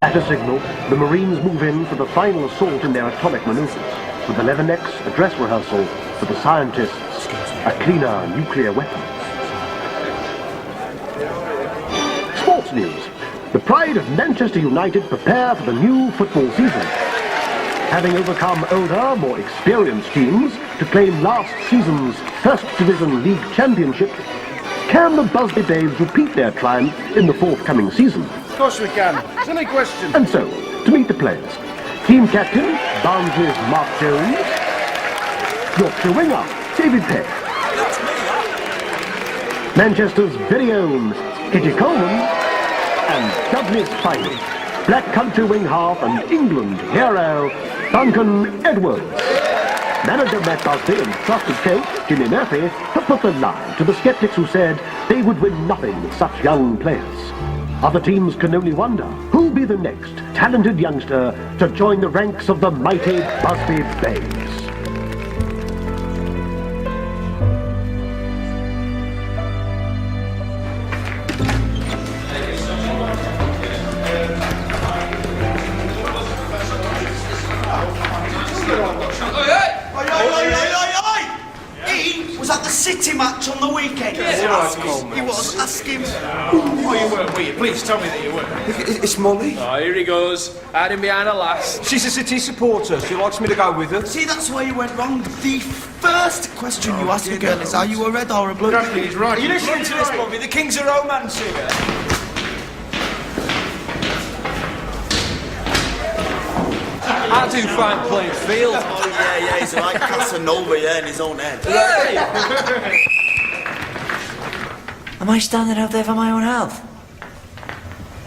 At a signal, the Marines move in for the final assault in their atomic maneuvers, with the Leathernecks a dress rehearsal for the scientists, a cleaner nuclear weapon. Sports news. The pride of Manchester United prepare for the new football season. Having overcome older, more experienced teams to claim last season's First Division League Championship, can the Busby Babes repeat their triumph in the forthcoming season? Of course we can. Silly question. And so, to meet the players, team captain, Barnsley's Mark Jones, Yorkshire winger, David Peck, Manchester's very own Kitty Coleman, and Dudley's finest, Black Country wing half and England hero, Duncan Edwards. Manager Matt Busby and trusted coach Jimmy Murphy have put the line to the sceptics who said they would win nothing with such young players. Other teams can only wonder who'll be the next talented youngster to join the ranks of the mighty Busby Babes. Was that the City match on the weekend? Yes, he was. Ask him. Oh, you weren't, were you? Please tell me that you weren't. It's Molly. Oh, here he goes. Hiding behind a lass. She's a City supporter. She likes me to go with her. See, that's where you went wrong. The first question you ask a girl is, are you a red or a blue? Exactly, he's right. Are you listening to this, Bobby? The King's a romance singer. I do find playing field. Oh, yeah, he's like Casanova, in his own head. Hey! Am I standing out there for my own health?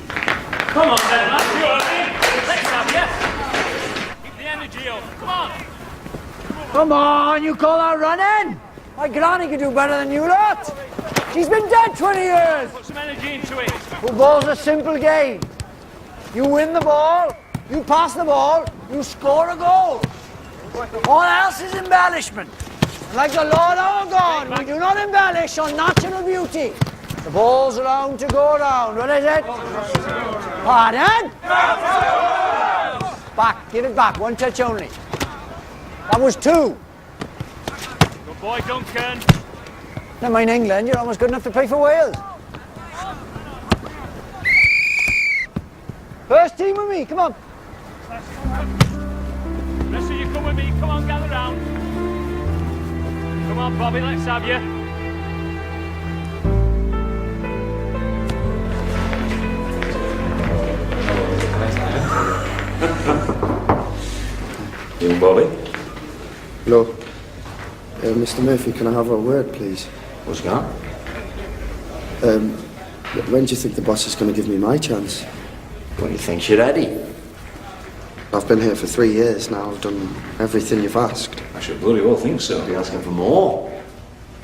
Come on then, lads, you are in. Let's have you. Keep the energy up. Come on. Come on, you call that running? My granny could do better than you lot. She's been dead 20 years. Put some energy into it. Football's a simple game. You win the ball, you pass the ball, you score a goal. All else is embellishment. Like the Lord our God, we do not embellish on natural beauty. The ball's around to go around. What is it? Pardon? Back, give it back, one touch only. That was two. Good boy, Duncan. Never mind England, you're almost good enough to play for Wales. First team with me, come on. Rest of you come with me. Come on, gather round. Come on, Bobby, let's have you. You, Bobby? Hello. Mr. Murphy, can I have a word, please? What's that? When do you think the boss is going to give me my chance? When you think you're ready. I've been here for 3 years now. I've done everything you've asked. I should bloody well think so. Be asking for more.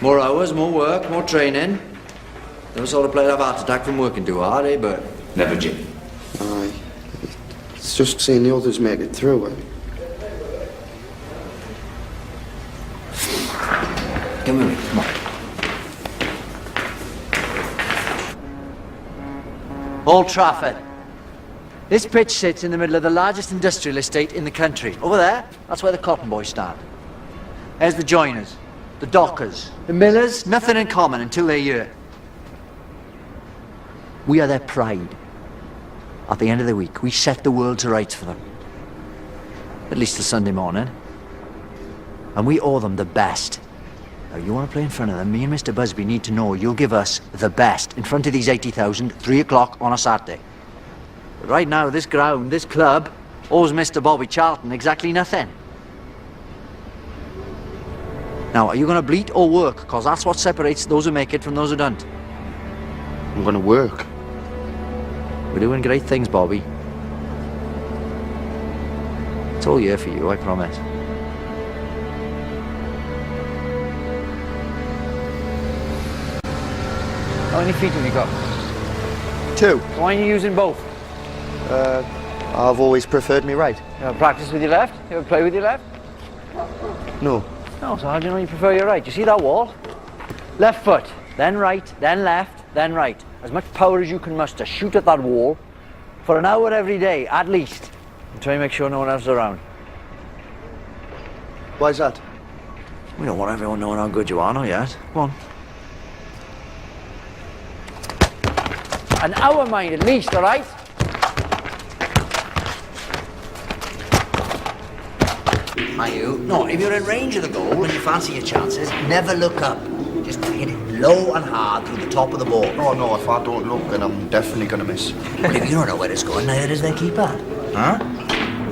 More hours, more work, more training. Never sort of played a heart attack from working too hard, eh, but... Never, Jim. Aye. It's just seeing the others make it through. Come with me, come on. Old Trafford. This pitch sits in the middle of the largest industrial estate in the country. Over there, that's where the cotton boys stand. There's the joiners, the dockers, the millers, nothing in common until they're here. We are their pride. At the end of the week, we set the world to rights for them. At least till Sunday morning. And we owe them the best. Now, you want to play in front of them, me and Mr. Busby need to know you'll give us the best in front of these 80,000, 3 o'clock on a Saturday. But right now, this ground, this club, owes Mr. Bobby Charlton exactly nothing. Now, are you going to bleat or work? Because that's what separates those who make it from those who don't. I'm gonna work. We're doing great things, Bobby. It's all year for you, I promise. How many feet have you got? 2. Why are you using both? I've always preferred me right. You ever practice with your left? You ever play with your left? No. No, so how do you know you prefer your right? You see that wall? Left foot, then right, then left, then right. As much power as you can muster, shoot at that wall for an hour every day, at least. And try and make sure no one else is around. Why's that? We don't want everyone knowing how good you are, not yet. Come on. An hour, mind, at least, all right? Are you? No, if you're in range of the goal and you fancy your chances, never look up. Just hit it low and hard through the top of the ball. Oh no, if I don't look, then I'm definitely gonna miss. But if you don't know where it's going, neither does their keeper. Huh?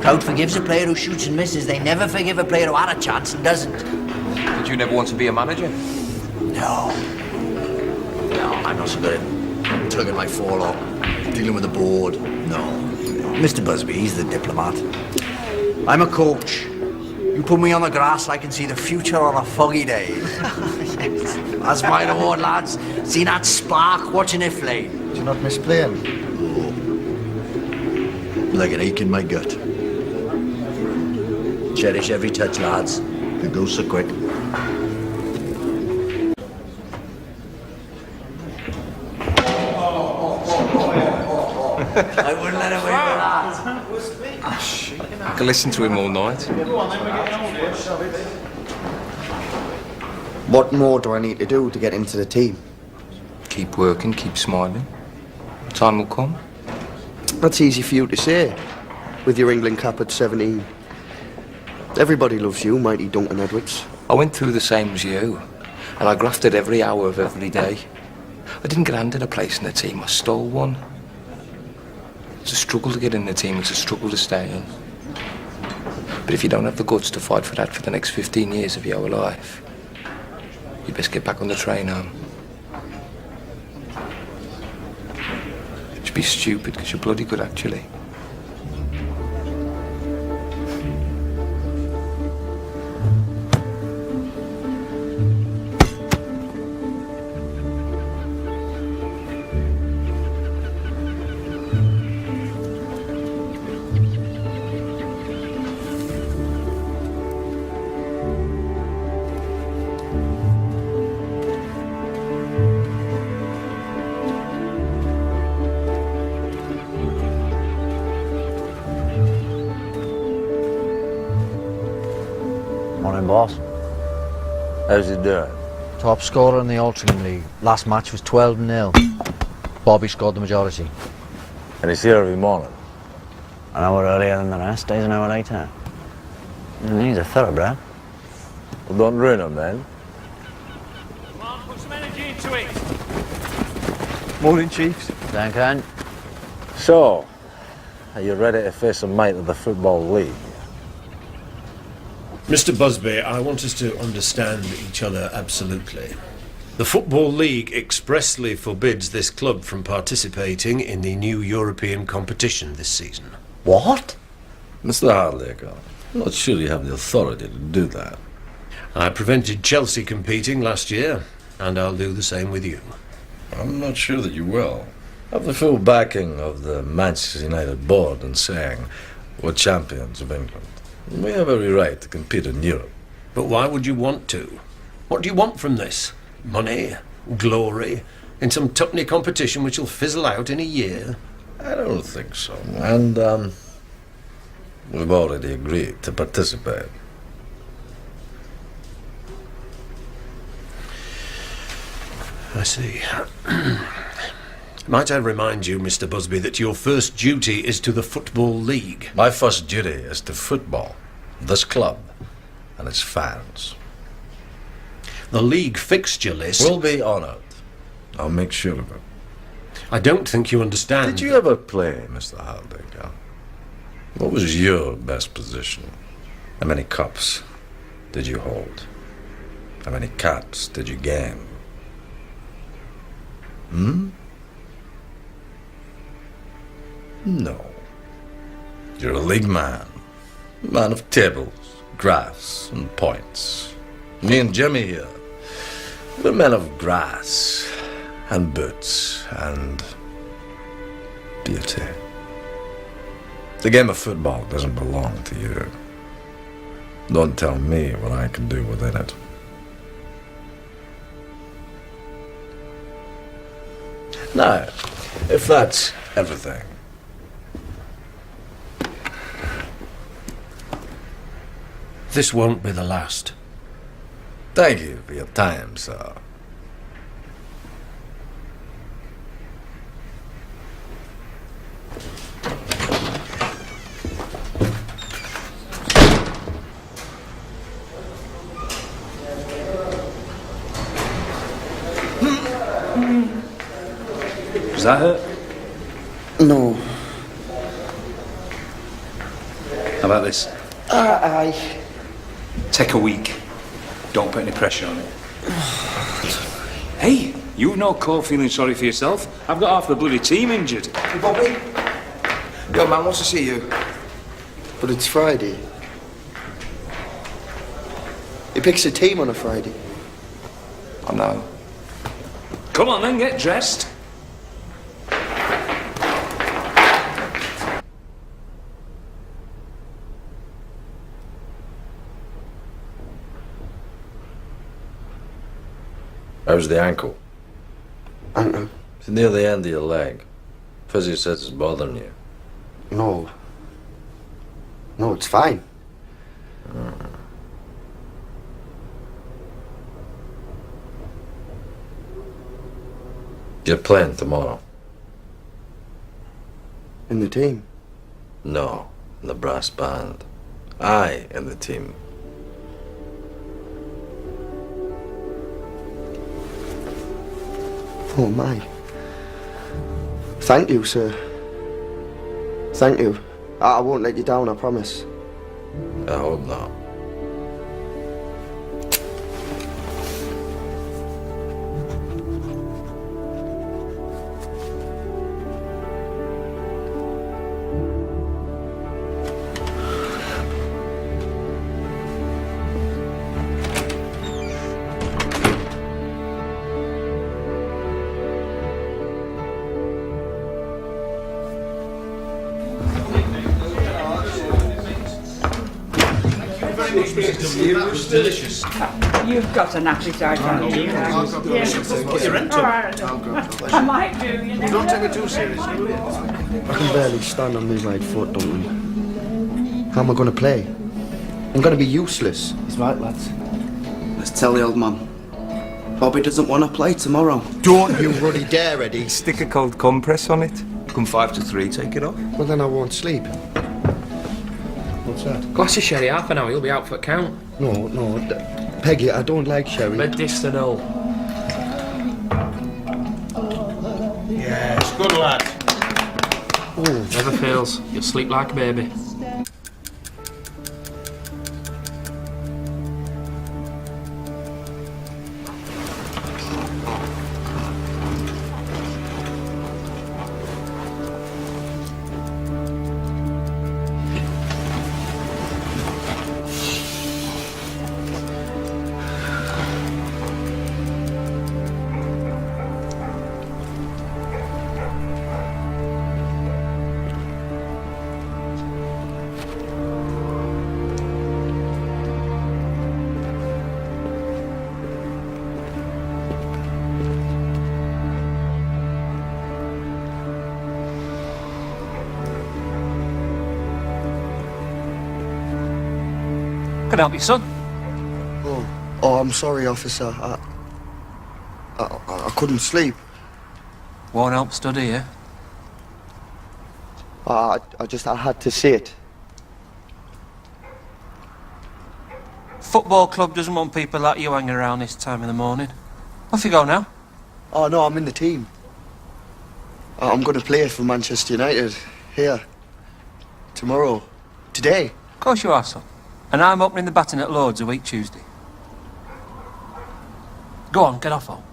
Crowd forgives a player who shoots and misses. They never forgive a player who had a chance and doesn't. Did you never want to be a manager? No. No, I'm not so good at tugging my forelock, dealing with the board. No. Mr. Busby, he's the diplomat. I'm a coach. You put me on the grass, I can see the future on a foggy day. Yes. That's my reward, lads. See that spark, watching it flame. Do you not miss playing? Oh. Like an ache in my gut. Cherish every touch, lads. It goes so quick. I wouldn't let him win for that. I can listen to him all night. What more do I need to do to get into the team? Keep working, keep smiling. Time will come. That's easy for you to say, with your England cap at 17. Everybody loves you, mighty Duncan Edwards. I went through the same as you, and I grafted every hour of every day. I didn't get handed a place in the team, I stole one. It's a struggle to get in the team, it's a struggle to stay in. But if you don't have the guts to fight for that for the next 15 years of your life, you best get back on the train home. Just be stupid, because you're bloody good, actually. Morning, boss. How's he doing? Top scorer in the Altrincham League. Last match was 12-0. Bobby scored the majority. And he's here every morning. An hour earlier than the rest, stays an hour later. He's a thoroughbred. Well, don't ruin him, man. Come on, put some energy into it. Morning, Chiefs. Duncan. So, are you ready to face a mate of the Football League? Mr. Busby, I want us to understand each other absolutely. The Football League expressly forbids this club from participating in the new European competition this season. What? Mr. Hardacre, I'm not sure you have the authority to do that. I prevented Chelsea competing last year, and I'll do the same with you. I'm not sure that you will. I have the full backing of the Manchester United board in saying we're champions of England. We have every right to compete in Europe. But why would you want to? What do you want from this? Money? Glory? In some tuppenny competition which will fizzle out in a year? I don't think so. And, we've already agreed to participate. I see. Might I remind you, Mr. Busby, that your first duty is to the Football League? My first duty is to football, this club, and its fans. The league fixture list... We'll be honoured. I'll make sure of it. I don't think you understand. Did you ever play, Mr. Haldane? What was your best position? How many cups did you hold? How many caps did you gain? No. You're a league man. Man of tables, graphs, and points. Me and Jimmy here, we're men of grass, and boots, and beauty. The game of football doesn't belong to you. Don't tell me what I can do within it. Now, if that's everything, this won't be the last. thank you for your time, sir. Does that hurt? No. How about this? Aye. Take a week. Don't put any pressure on it. Hey, you've no call feeling sorry for yourself. I've got half the bloody team injured. Hey, Bobby. Your man wants to see you. But it's Friday. He picks a team on a Friday. I know. Come on then, get dressed. How's the ankle? Ankle? It's near the end of your leg. Physio says it's bothering you. No. No, it's fine. You're playing tomorrow? In the team? No, in the brass band. I in the team. Oh, my. Thank you, sir. Thank you. I won't let you down, I promise. I hope not. Delicious. You've got an appetite, haven't you? Put your rent All up. right. I might do, you know. Don't take it too seriously. I can barely stand on my right foot, Duncan. How am I going to play? I'm going to be useless. He's right, lads. Let's tell the old man. Bobby doesn't want to play tomorrow. Don't you ruddy dare, Eddie. Stick a cold compress on it. Come 5 to 3, take it off. Well, then I won't sleep. What's that? Glass of sherry, half an hour, you'll be out for count. No. Peggy, I don't like sherry. Medicinal. Yes, good lad. Oh. Never fails. You'll sleep like a baby. Can I help you, son? Oh, I'm sorry, officer. I couldn't sleep. Won't help study, yeah? I had to see it. Football club doesn't want people like you hanging around this time of the morning. Off you go now. Oh, no, I'm in the team. I'm going to play for Manchester United. Here. Tomorrow. Today. Of course you are, son. And I'm opening the batting at Lord's a week Tuesday. Go on, get off home.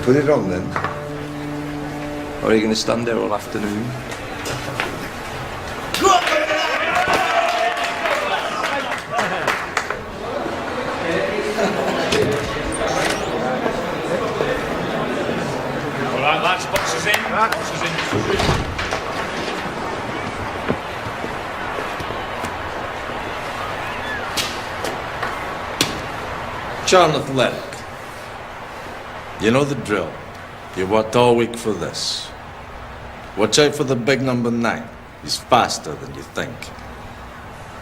Put it on then. Or are you going to stand there all afternoon? All right, lads, boxes in. Boxes in. John Athletic. You know the drill. You worked all week for this. Watch out for the big number 9. He's faster than you think.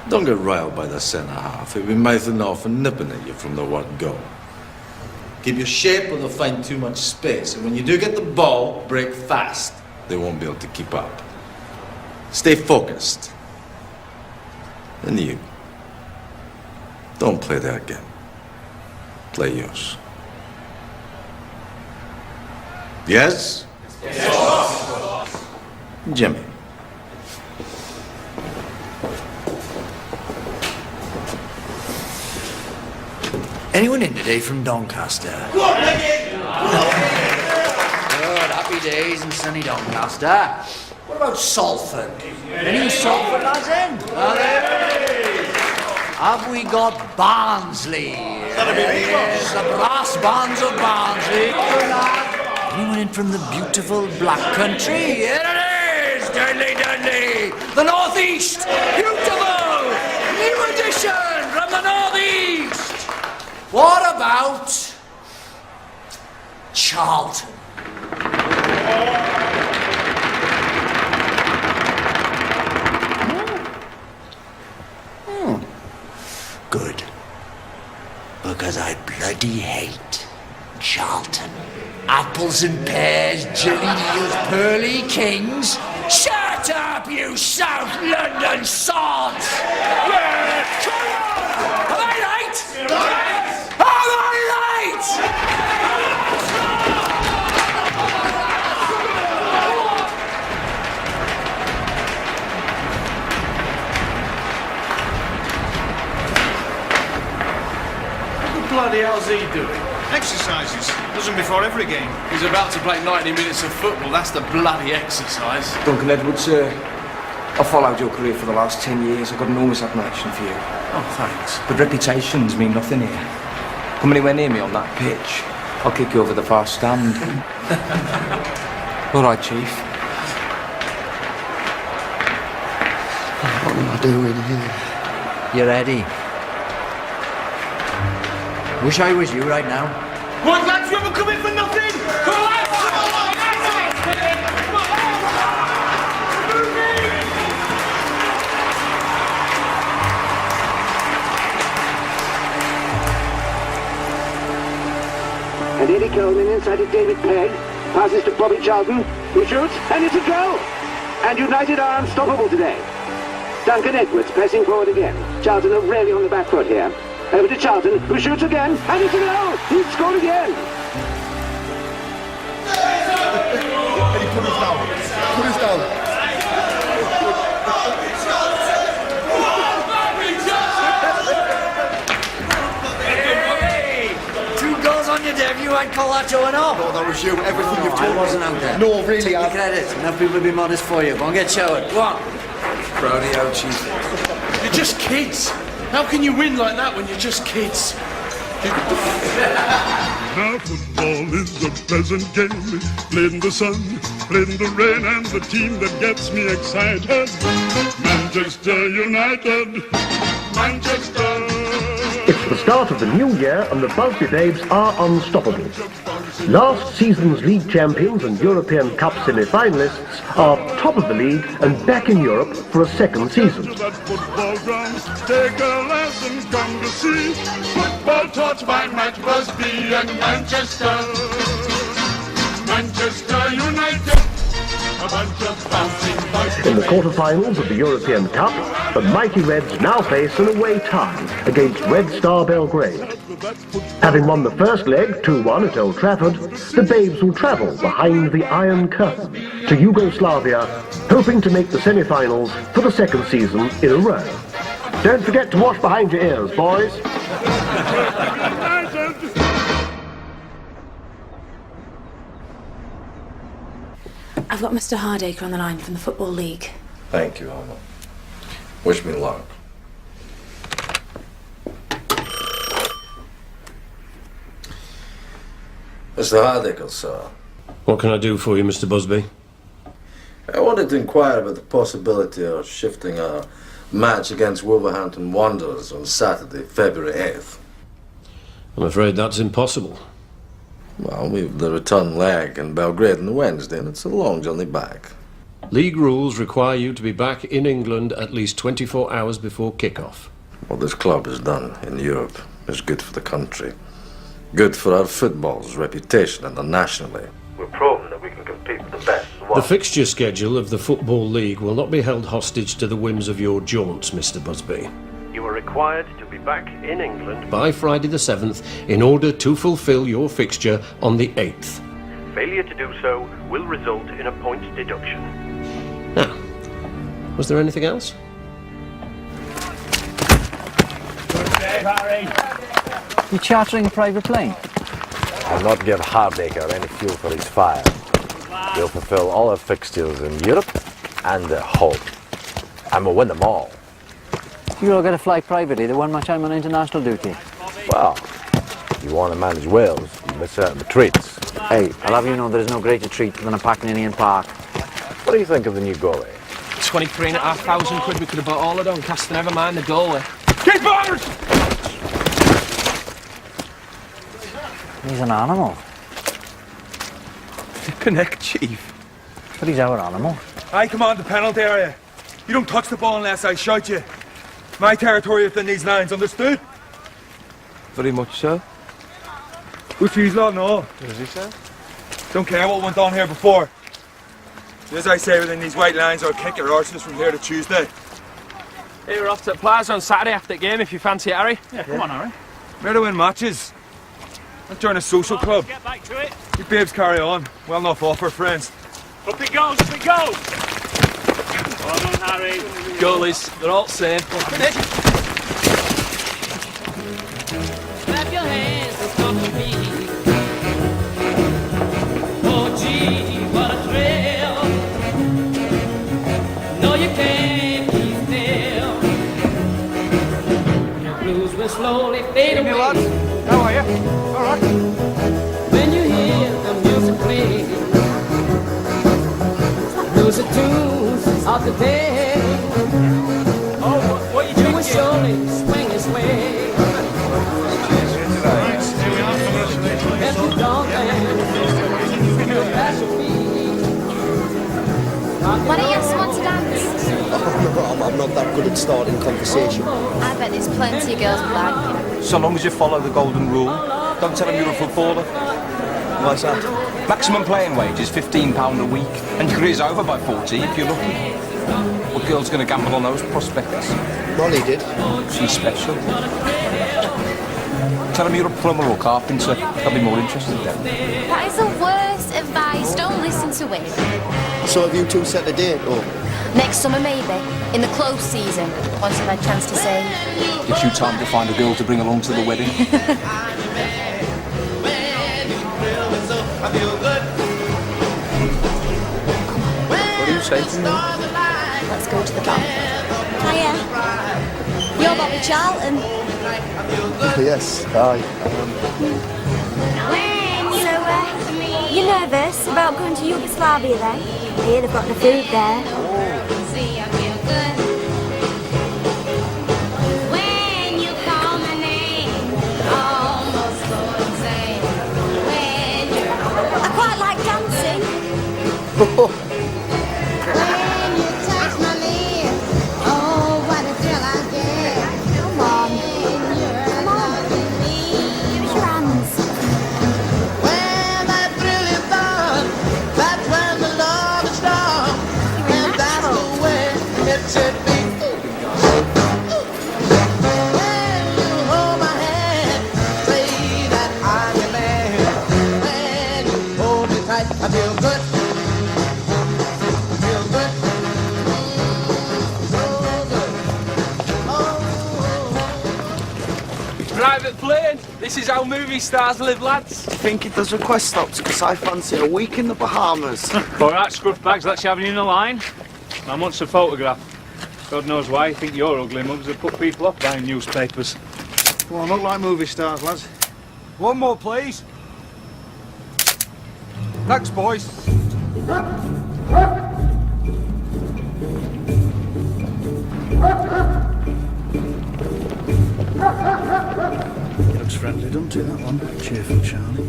Don't get riled by the centre-half. He'll be mouthing off and nipping at you from the word go. Keep your shape or they'll find too much space. And when you do get the ball, break fast. They won't be able to keep up. Stay focused. And you. Don't play their game. Play yours. Yes? Yes. Jimmy. Anyone in today from Doncaster? Go on, Leggy! Good, happy days in sunny Doncaster. What about Salford? Any Salford lads in? Have we got Barnsley? Yes, the brass bands of Barnsley. Anyone in from the beautiful Black Country? Here it is! Dudley, Dudley! The North East! Beautiful! New edition from the North East! What about Charlton? Good. Because I bloody hate Charlton. Apples and pears, jelly deals, pearly kings. Shut up, you South London sods! Yes, come on! Am I right? Yes. Am I right? What the bloody hell's he doing? Exercises. Does them before every game. He's about to play 90 minutes of football. That's the bloody exercise. Duncan Edwards, I've followed your career for the last 10 years. I've got enormous admiration for you. Oh, thanks. But reputations mean nothing here. Come anywhere near me on that pitch, I'll kick you over the far stand. All right, Chief. What am I doing here? You ready? Wish I was you right now. What, lads, you haven't come in for nothing? Come on, lads! And Eddie Coleman inside to David Pegg. Passes to Bobby Charlton, who shoots, and it's a goal! And United are unstoppable today. Duncan Edwards pressing forward again. Charlton are really on the back foot here. Over to Charlton, who shoots again, and it's a goal! He's scored again! Eddie, put us down. Put us down. On your debut, I'd call that showing off. No, that was you. Everything you've told I wasn't out there. No, really, Take the credit. Enough people will be modest for you. Go and get showered. Go on. Proud of you, Chief. You're just kids. How can you win like that when you're just kids? Now football is a pleasant game, played in the sun, played in the rain, and the team that gets me excited, Manchester United, Manchester. It's the start of the new year and the Busby Babes are unstoppable. Last season's league champions and European Cup semi-finalists are top of the league and back in Europe for a second season. That football ground, take a lesson, come to see football taught by Matt Busby and Manchester. Manchester United, a bunch of bouncing boys. In the quarter-finals of the European Cup, the mighty Reds now face an away tie against Red Star Belgrade. Having won the first leg 2-1 at Old Trafford, the Babes will travel behind the Iron Curtain to Yugoslavia, hoping to make the semi-finals for the second season in a row. Don't forget to wash behind your ears, boys. I've got Mr. Hardacre on the line from the Football League. Thank you, Alma. Wish me luck. Mr. Hardacre, sir. What can I do for you, Mr. Busby? I wanted to inquire about the possibility of shifting our match against Wolverhampton Wanderers on Saturday, February 8th. I'm afraid that's impossible. Well, we've the return leg in Belgrade on the Wednesday, and it's a long journey back. League rules require you to be back in England at least 24 hours before kick-off. What this club has done in Europe is good for the country. Good for our football's reputation internationally. We've proven that we can compete with the best. The fixture schedule of the Football League will not be held hostage to the whims of your jaunts, Mr. Busby. You are required to be back in England By Friday the 7th, in order to fulfil your fixture on the 8th. Failure to do so will result in a points deduction. Now, was there anything else? You chartering a private plane? I'll not give Hardacre any fuel for his fire. He'll fulfill all our fixtures in Europe and at home. And we'll win them all. You're all going to fly privately. There wasn't much time on international duty. Well, if you want to manage Wales, you miss out on the treats. Hey, I'll have you know there is no greater treat than a pack in Indian Park. What do you think of the new goalie? 23,500 quid we could have bought all of Doncaster, never mind the goalie. Keepers! He's an animal. Connect, Chief. But he's our animal. I command the penalty area. You don't touch the ball unless I shout you. My territory within these lines, understood? Very much so. Refuse law, no. What does he say? Don't care what went on here before. As I say, within these white lines, I'll kick your arses from here to Tuesday. Hey, we're off to the plaza on Saturday after the game if you fancy it, Harry. Yeah, come on, Harry. We're to win matches. Not join a social club. Get back to it. You babes carry on. Well enough offer, friends. Up it goes, up it goes. Well done, Harry. Goalies, they're all the same. Clap your hands and stop the beat. Oh, gee, what a thrill. No, you can't keep still. The blues will slowly fade away. How are you? All right. When you hear the music play, those are tunes of the day. Oh, what are you drinking? You will surely swing his way. If you don't dance, you'll pass your feet. Why don't you ask someone to dance? I'm not that good at starting conversation. I bet there's plenty of girls who like you. So long as you follow the golden rule. Don't tell him you're a footballer. Why's that? Maximum playing wage is £15 a week, and your career's over by 40 if you're lucky. What girl's going to gamble on those prospects? Molly did. She's special. Tell him you're a plumber or carpenter. They'll be more interested then. That is the worst advice. Don't listen to him. So have you two set the date, or? Next summer, maybe. In the close season. Once I've had a chance to say. Gives you time to find a girl to bring along to the wedding. What do you say to me? Let's go to the bar. Hiya. You're Bobby Charlton. Yes, aye. So, you're nervous about going to Yugoslavia then? I hear they've got the food there. I quite like dancing. Come on. Give us your hands. Private plane. This is how movie stars live, lads. I think it does request stops because I fancy a week in the Bahamas. All right, scruff bags, let's have you in the line. I want a photograph. God knows why. I think your ugly mugs have put people off buying newspapers. Come on, look like movie stars, lads. One more, please. Thanks, boys. Looks friendly, doesn't it, that one? Cheerful Charlie.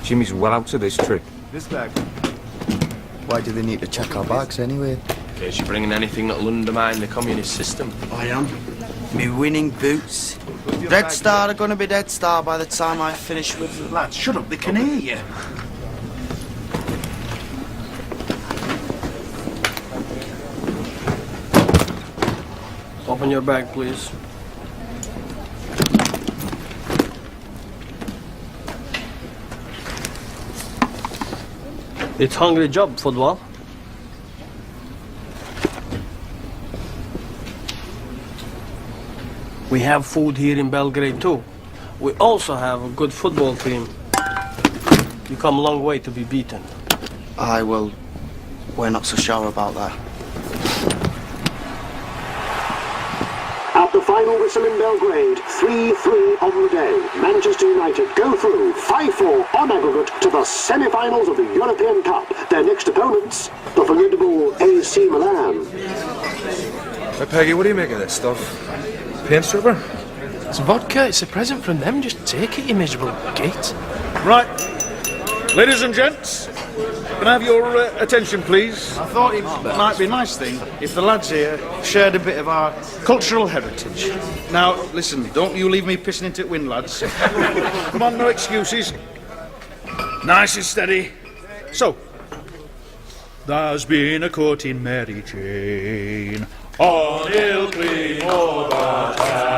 Jimmy's well out of this trick. This bag. Why do they need to check our bags anyway? In case you're bringing anything that'll undermine the communist system. I am. Me winning boots. Red Star are gonna be Dead Star by the time I finish with them. Lads, shut up, they can hear you. Open your bag, please. It's hungry job, football. We have food here in Belgrade too. We also have a good football team. You come a long way to be beaten. Aye, well, we're not so sure about that. At the final whistle in Belgrade, 3-3 on the day. Manchester United go through 5-4 on aggregate to the semi-finals of the European Cup. Their next opponents, the formidable AC Milan. Hey, Peggy, what do you make of this stuff? Paint stripper? It's vodka. It's a present from them. Just take it, you miserable git. Right. Ladies and gents, can I have your attention, please? I thought it might be a nice thing if the lads here shared a bit of our cultural heritage. Now, listen, don't you leave me pissing into it, wind, lads. Come on, no excuses. Nice and steady. So, there's been a courting Mary Jane on Ilkley Overchat.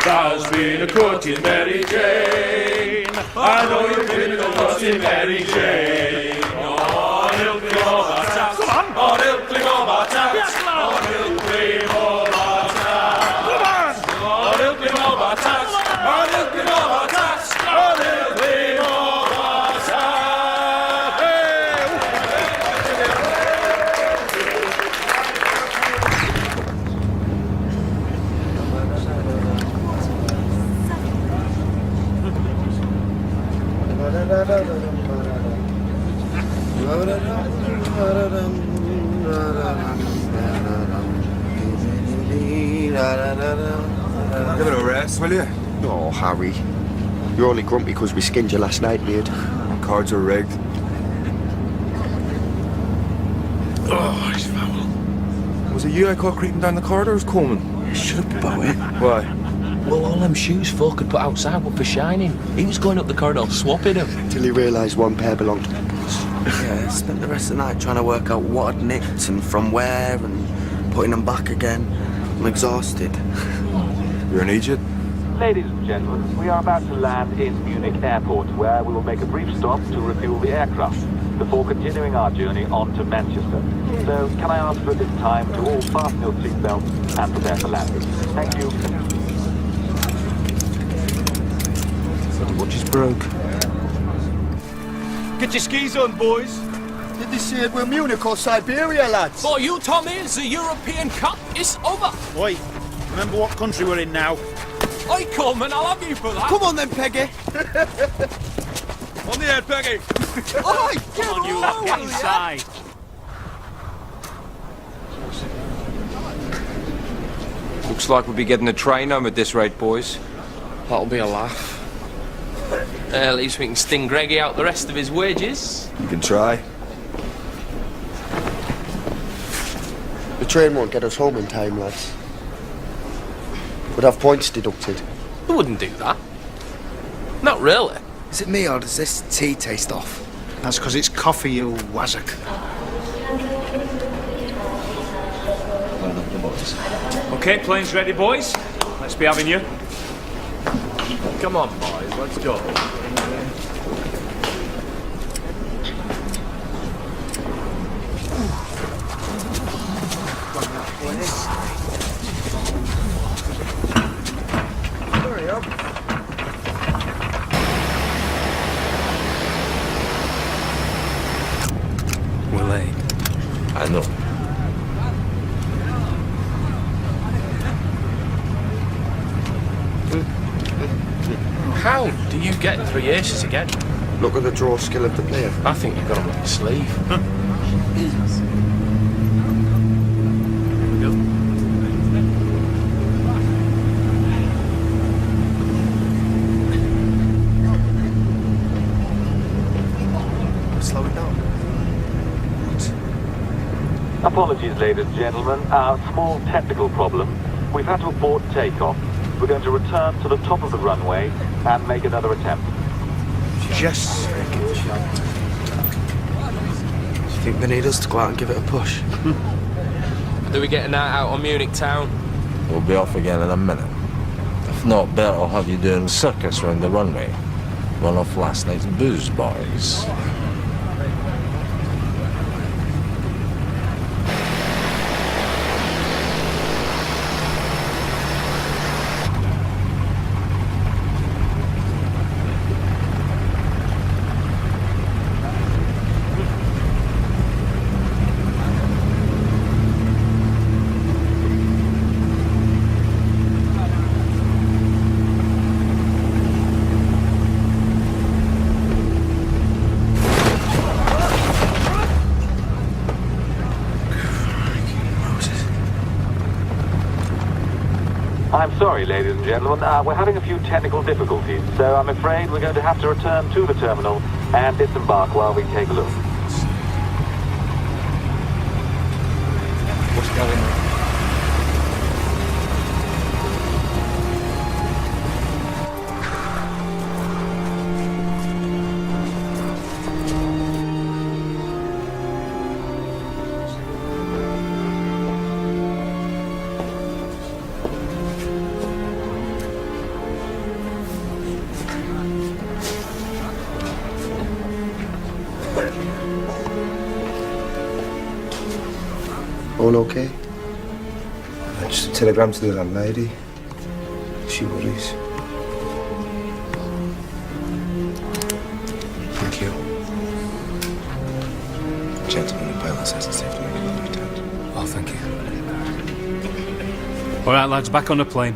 There's been a courting Mary Jane. I know you've been a courting Mary Jane. On Ilkley Overchat. Come on. On Ilkley Overchat. Yes, on Ilkley Overchat. Come on. On Ilkley Overchat. On Ilkley Overchat. On Ilkley Overchat. Give it a rest, will you? Oh, Harry. You're only grumpy because we skinned you last night, mate. Cards are rigged. Oh, he's foul. Was it you I caught creeping down the corridors, Coleman? Shut up about it. Why? Well, all them shoes folk had put outside were for shining. He was going up the corridor swapping them. Till he realised one pair belonged to me. Yeah, spent the rest of the night trying to work out what I'd nicked and from where and putting them back again. I'm exhausted. You're an idiot. Ladies and gentlemen, we are about to land in Munich Airport, where we will make a brief stop to refuel the aircraft before continuing our journey on to Manchester. So, can I ask for this time to all fasten your seatbelts and prepare for landing? Thank you. Watch is broke. Get your skis on, boys. Did they say we're Munich or Siberia, lads? For you, Tommy, the European Cup is over. Oi, remember what country we're in now? I come and I'll have you for that. Come on then, Peggy. On the head, Peggy. Oi, Come on, you lot, get inside. Looks like we'll be getting a train home at this rate, boys. That'll be a laugh. At least we can sting Greggy out the rest of his wages. You can try. The train won't get us home in time, lads. We'd have points deducted. I wouldn't do that. Not really. Is it me or does this tea taste off? That's because it's coffee, you wazzock. Okay, plane's ready, boys. Let's be having you. Come on, boys, let's go. Hurry up. We're late. I know. How do you get 3 aces again? Look at the draw skill of the player. I think you've got them up your sleeve. Slow it down. Apologies, ladies and gentlemen. A small technical problem. We've had to abort takeoff. We're going to return to the top of the runway and make another attempt. Just a second. Do you think they need us to go out and give it a push? Do we get a night out on Munich town? We'll be off again in a minute. If not, better I'll have you doing circus around the runway. One off last night's booze, boys. I'm sorry, ladies and gentlemen. We're having a few technical difficulties, so I'm afraid we're going to have to return to the terminal and disembark while we take a look. What's going on? All okay? Just a telegram to the landlady. She worries. Thank you. Gentleman in pilot says it's safe to make another attempt. Oh, thank you. All right, lads, back on the plane.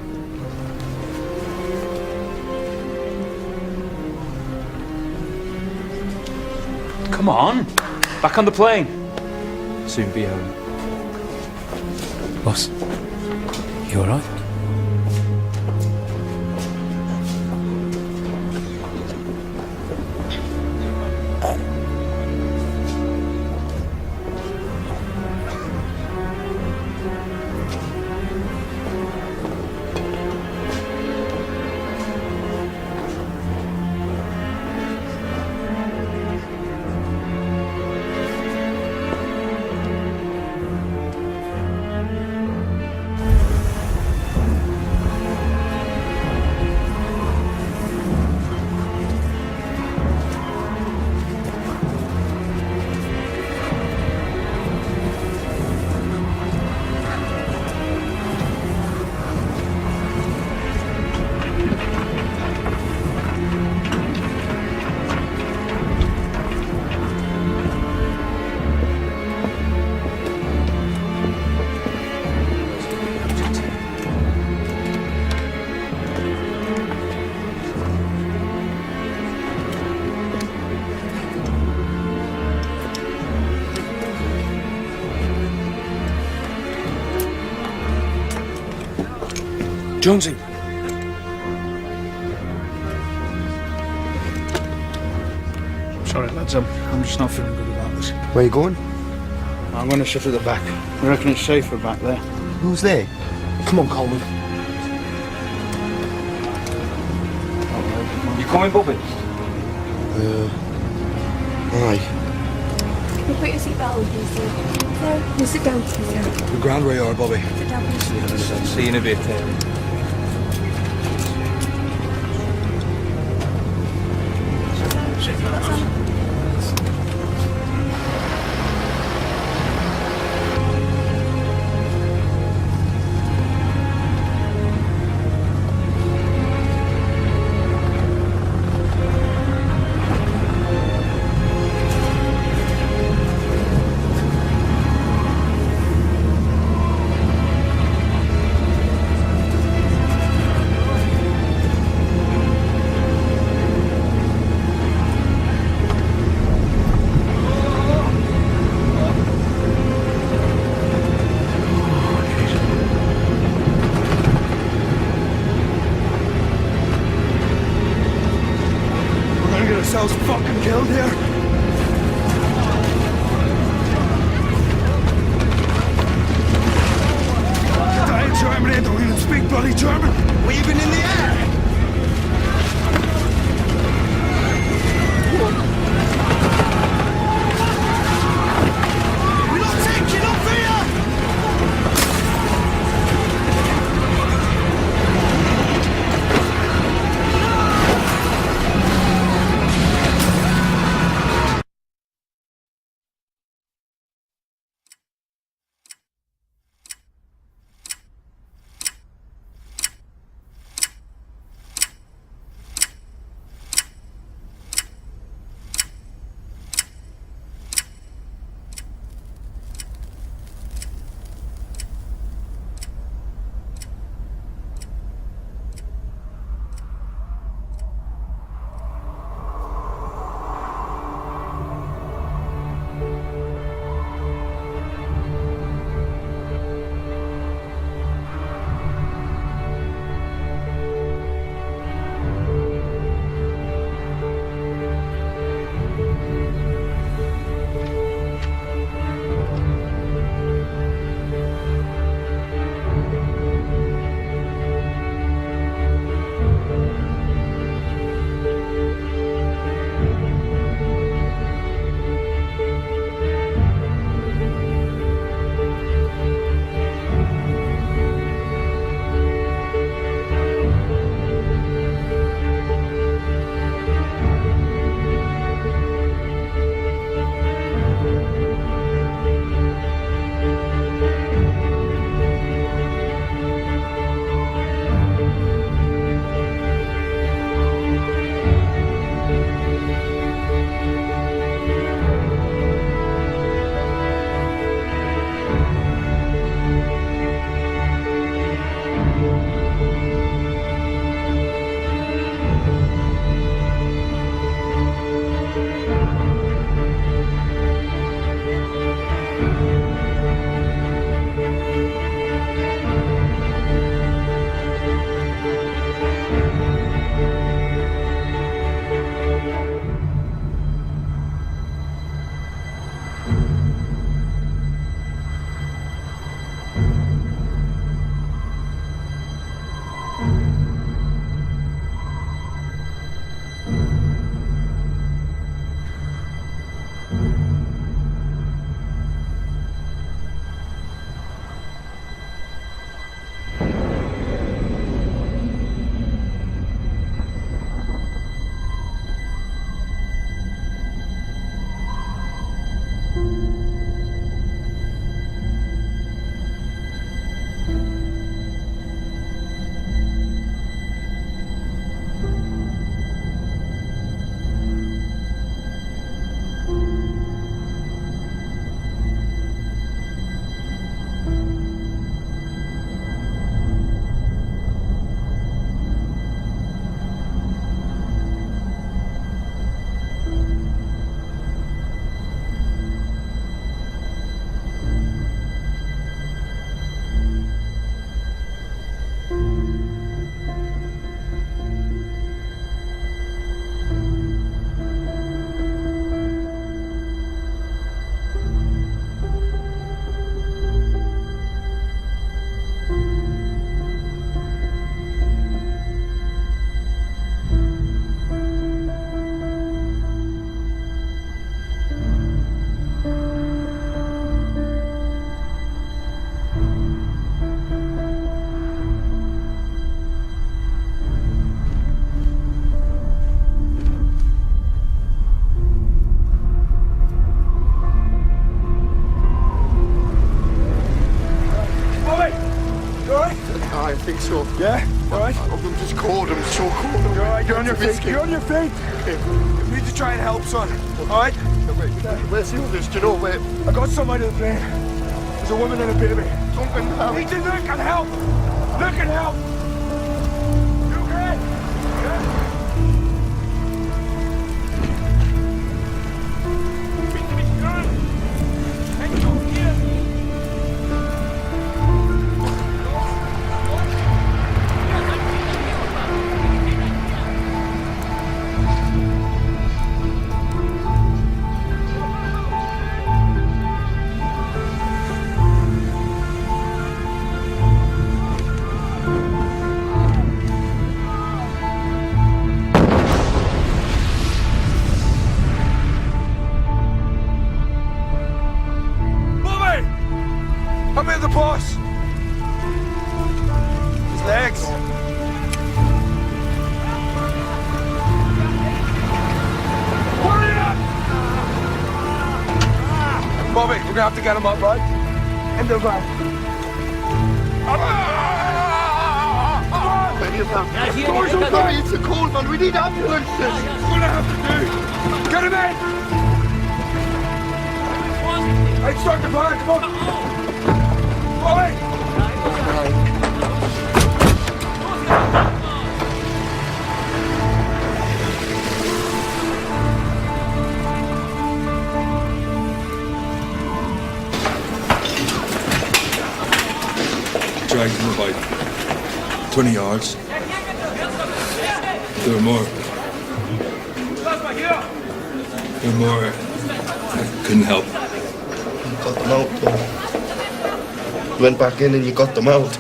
Come on, back on the plane. Soon be home. Boss, you all right? Jonesy. Sorry, lads, I'm just not feeling good about this. Where you going? I'm going to sit at the back. I reckon it's safer back there. Who's there? Come on, Coleman. You coming, Bobby? Aye. Can you put your seatbelt on, please, Steve? No, you sit down, please. The ground where you are, Bobby. Sit down, please. See you in a bit. Ourselves fucking killed here. Die Germany, I don't even speak bloody German. Waving in the air. We don't take it up here. I'm just cold. I'm so cold. You're alright, you're on your feet. You're on your feet. You need to try and help, son. Alright? Where's the others? Do you know where? I got somebody to the plane. There's a woman and a baby. Duncan, how? Need to look and help. Look and help. You okay? Yeah? Come here, the boss! His legs! Hurry up! Bobby, we're gonna have to get him up, right? In the back. Doors open! It's a cold one. We need ambulances. It's gonna have to do. Get him in! Hey, start the fire, come on! Bobby! Dragged him about 20 yards. There were more. There were more. I couldn't help. Got them out, though. Went back in and you got them out.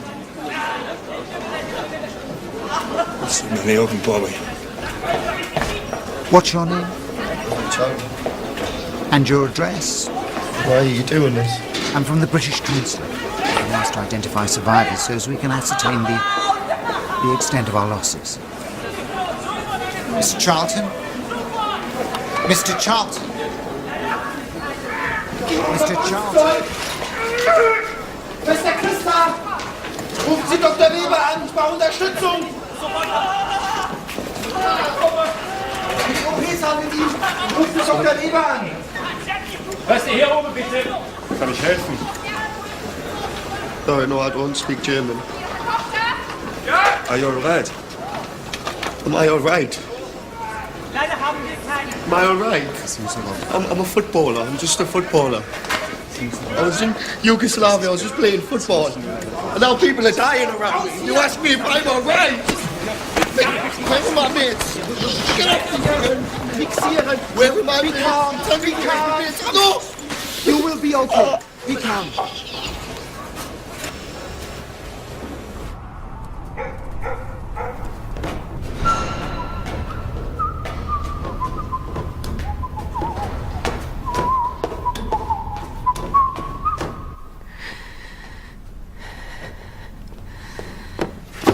So many of them, Bobby. What's your name? Charlie. And your address? Why are you doing this? I'm from the British Consulate. We asked to identify survivors so as we can ascertain the extent of our losses. Mr. Charlton? Mr. Charlton? Mr. Charlton? Mr. Christa! Rufen Sie Dr. Weber an! Ich brauche Unterstützung! Die OP-Saal mit ihm! Rufen Sie Dr. Weber an! Was ist hier oben, bitte? Kann ich helfen? No, I don't speak German. Are you alright? Am I alright? Am I alright? I'm a footballer. I'm just a footballer. I was in Yugoslavia. I was just playing football. And now people are dying around me. You ask me if I'm alright? Where are my mates? Get up! Fixieren! Where are my Be mates? calm! Tell me Be where are my calm! mates? No! You will be okay. Be calm.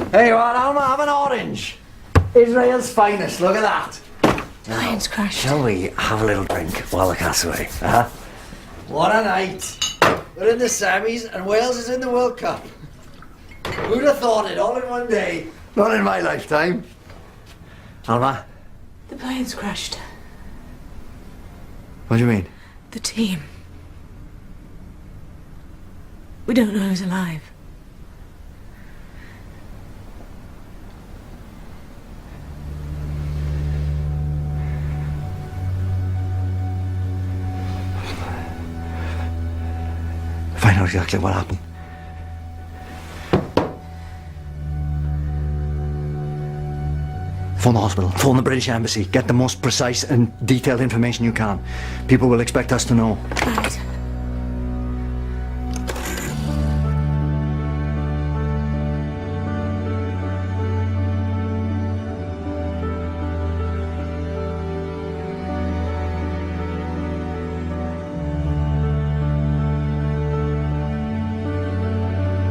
Hey, what? Alma, have an orange. Israel's finest. Look at that. Lions crashed. Shall we have a little drink while the cat's away? Huh? What a night. We're in the semis and Wales is in the World Cup. Who'd have thought it all in one day? Not in my lifetime. Alma? The planes crashed. What do you mean? The team. We don't know who's alive. Find out exactly what happened. Phone the hospital. Phone the British Embassy. Get the most precise and detailed information you can. People will expect us to know. Right.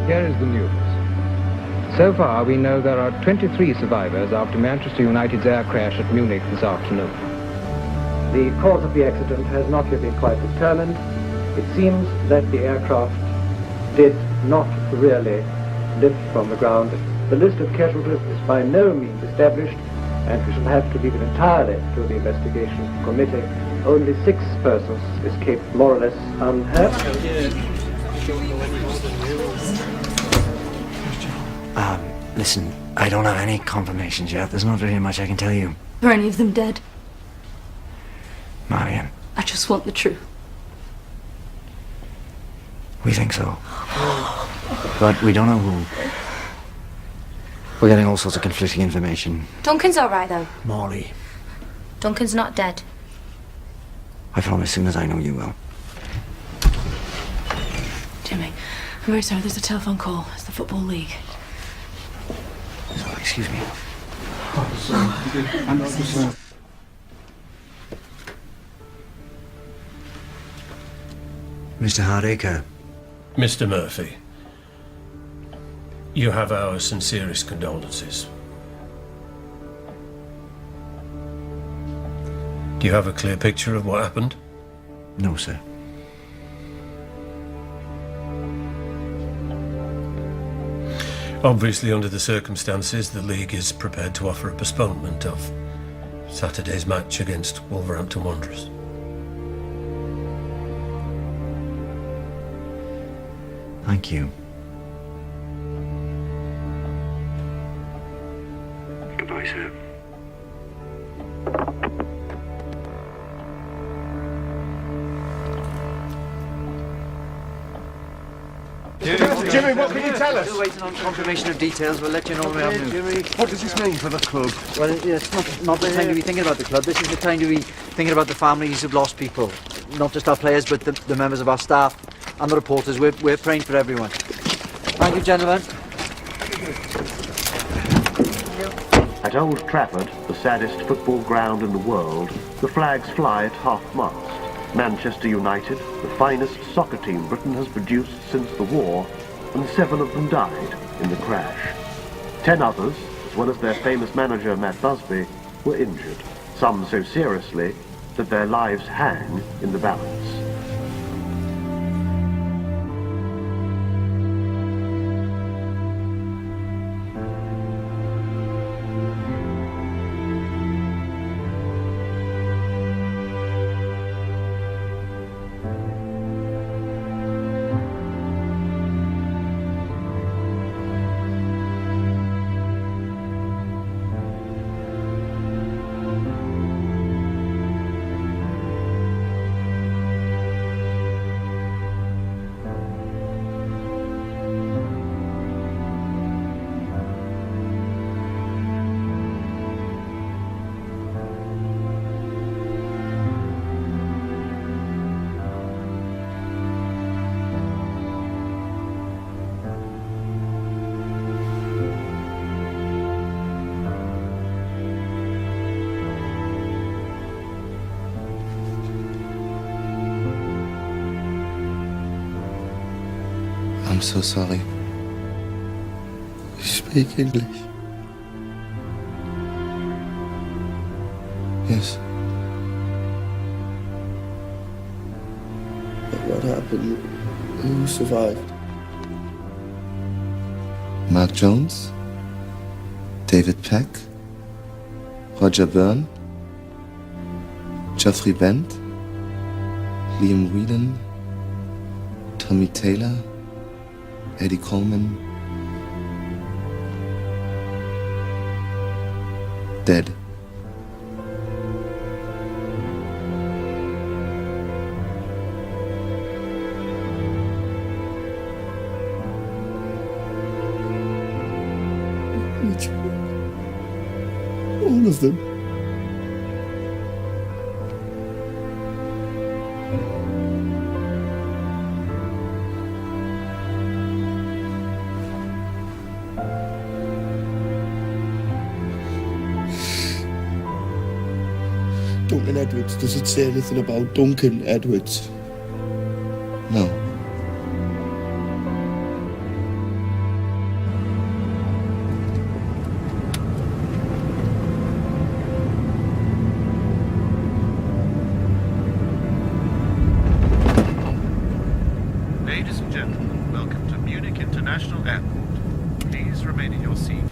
Here is the news. So far, we know there are 23 survivors after Manchester United's air crash at Munich this afternoon. The cause of the accident has not yet been quite determined. It seems that the aircraft did not really lift from the ground. The list of casualties is by no means established, and we shall have to leave it entirely to the investigation committee. Only 6 persons escaped more or less unhurt. Listen, I don't have any confirmations yet. There's not really much I can tell you. Are any of them dead? Marion, I just want the truth. we think so. But we don't know who. We're getting all sorts of conflicting information. Duncan's all right, though. Molly, Duncan's not dead. I promise as soon as I know you will. Jimmy, I'm very sorry. There's a telephone call. It's the Football League. Sorry, excuse me. Mr. Hardacre. Mr. Murphy, you have our sincerest condolences. Do you have a clear picture of what happened? No, sir. Obviously, under the circumstances, the league is prepared to offer a postponement of Saturday's match against Wolverhampton Wanderers. Thank you. Goodbye, sir. Jimmy, what can you tell us? Still waiting on confirmation of details. We'll let you know when we have news. Jimmy, what does this mean for the club? Well, it's not the time to be thinking about the club. This is the time to be thinking about the families who've lost people. Not just our players, but the members of our staff and the reporters. We're praying for everyone. Thank you, gentlemen. At Old Trafford, the saddest football ground in the world, the flags fly at half-mast. Manchester United, the finest soccer team Britain has produced since the war, and 7 of them died in the crash. 10 others, as well as their famous manager Matt Busby, were injured, some so seriously that their lives hang in the balance. I'm so sorry. You speak English? Yes. But what happened? Who survived? Mark Jones? David Peck? Roger Byrne? Geoffrey Bent? Liam Whedon? Tommy Taylor? Eddie Coleman, dead. All of them. Duncan Edwards, does it say anything about Duncan Edwards? No. Ladies and gentlemen, welcome to Munich International Airport. Please remain in your seats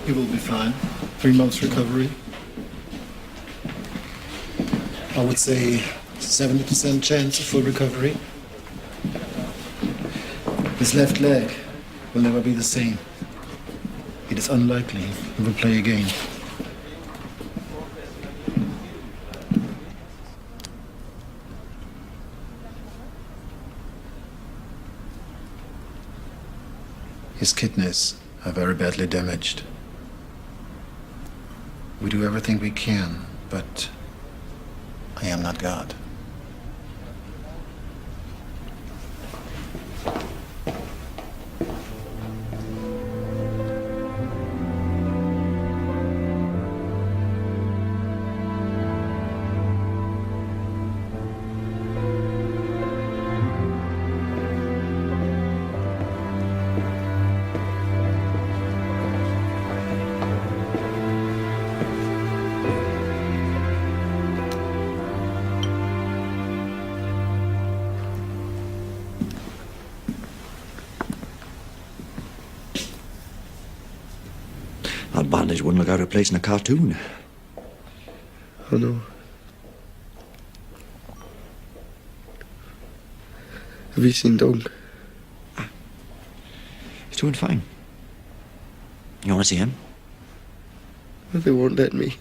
He will be fine. 3 months recovery. I would say 70% chance of full recovery. His left leg will never be the same. It is unlikely he will play again. His kidneys are very badly damaged. We do everything we can, but I am not God. That bandage wouldn't look out of place in a cartoon. I know. Have you seen Doug? He's doing fine. You want to see him? But they won't let me.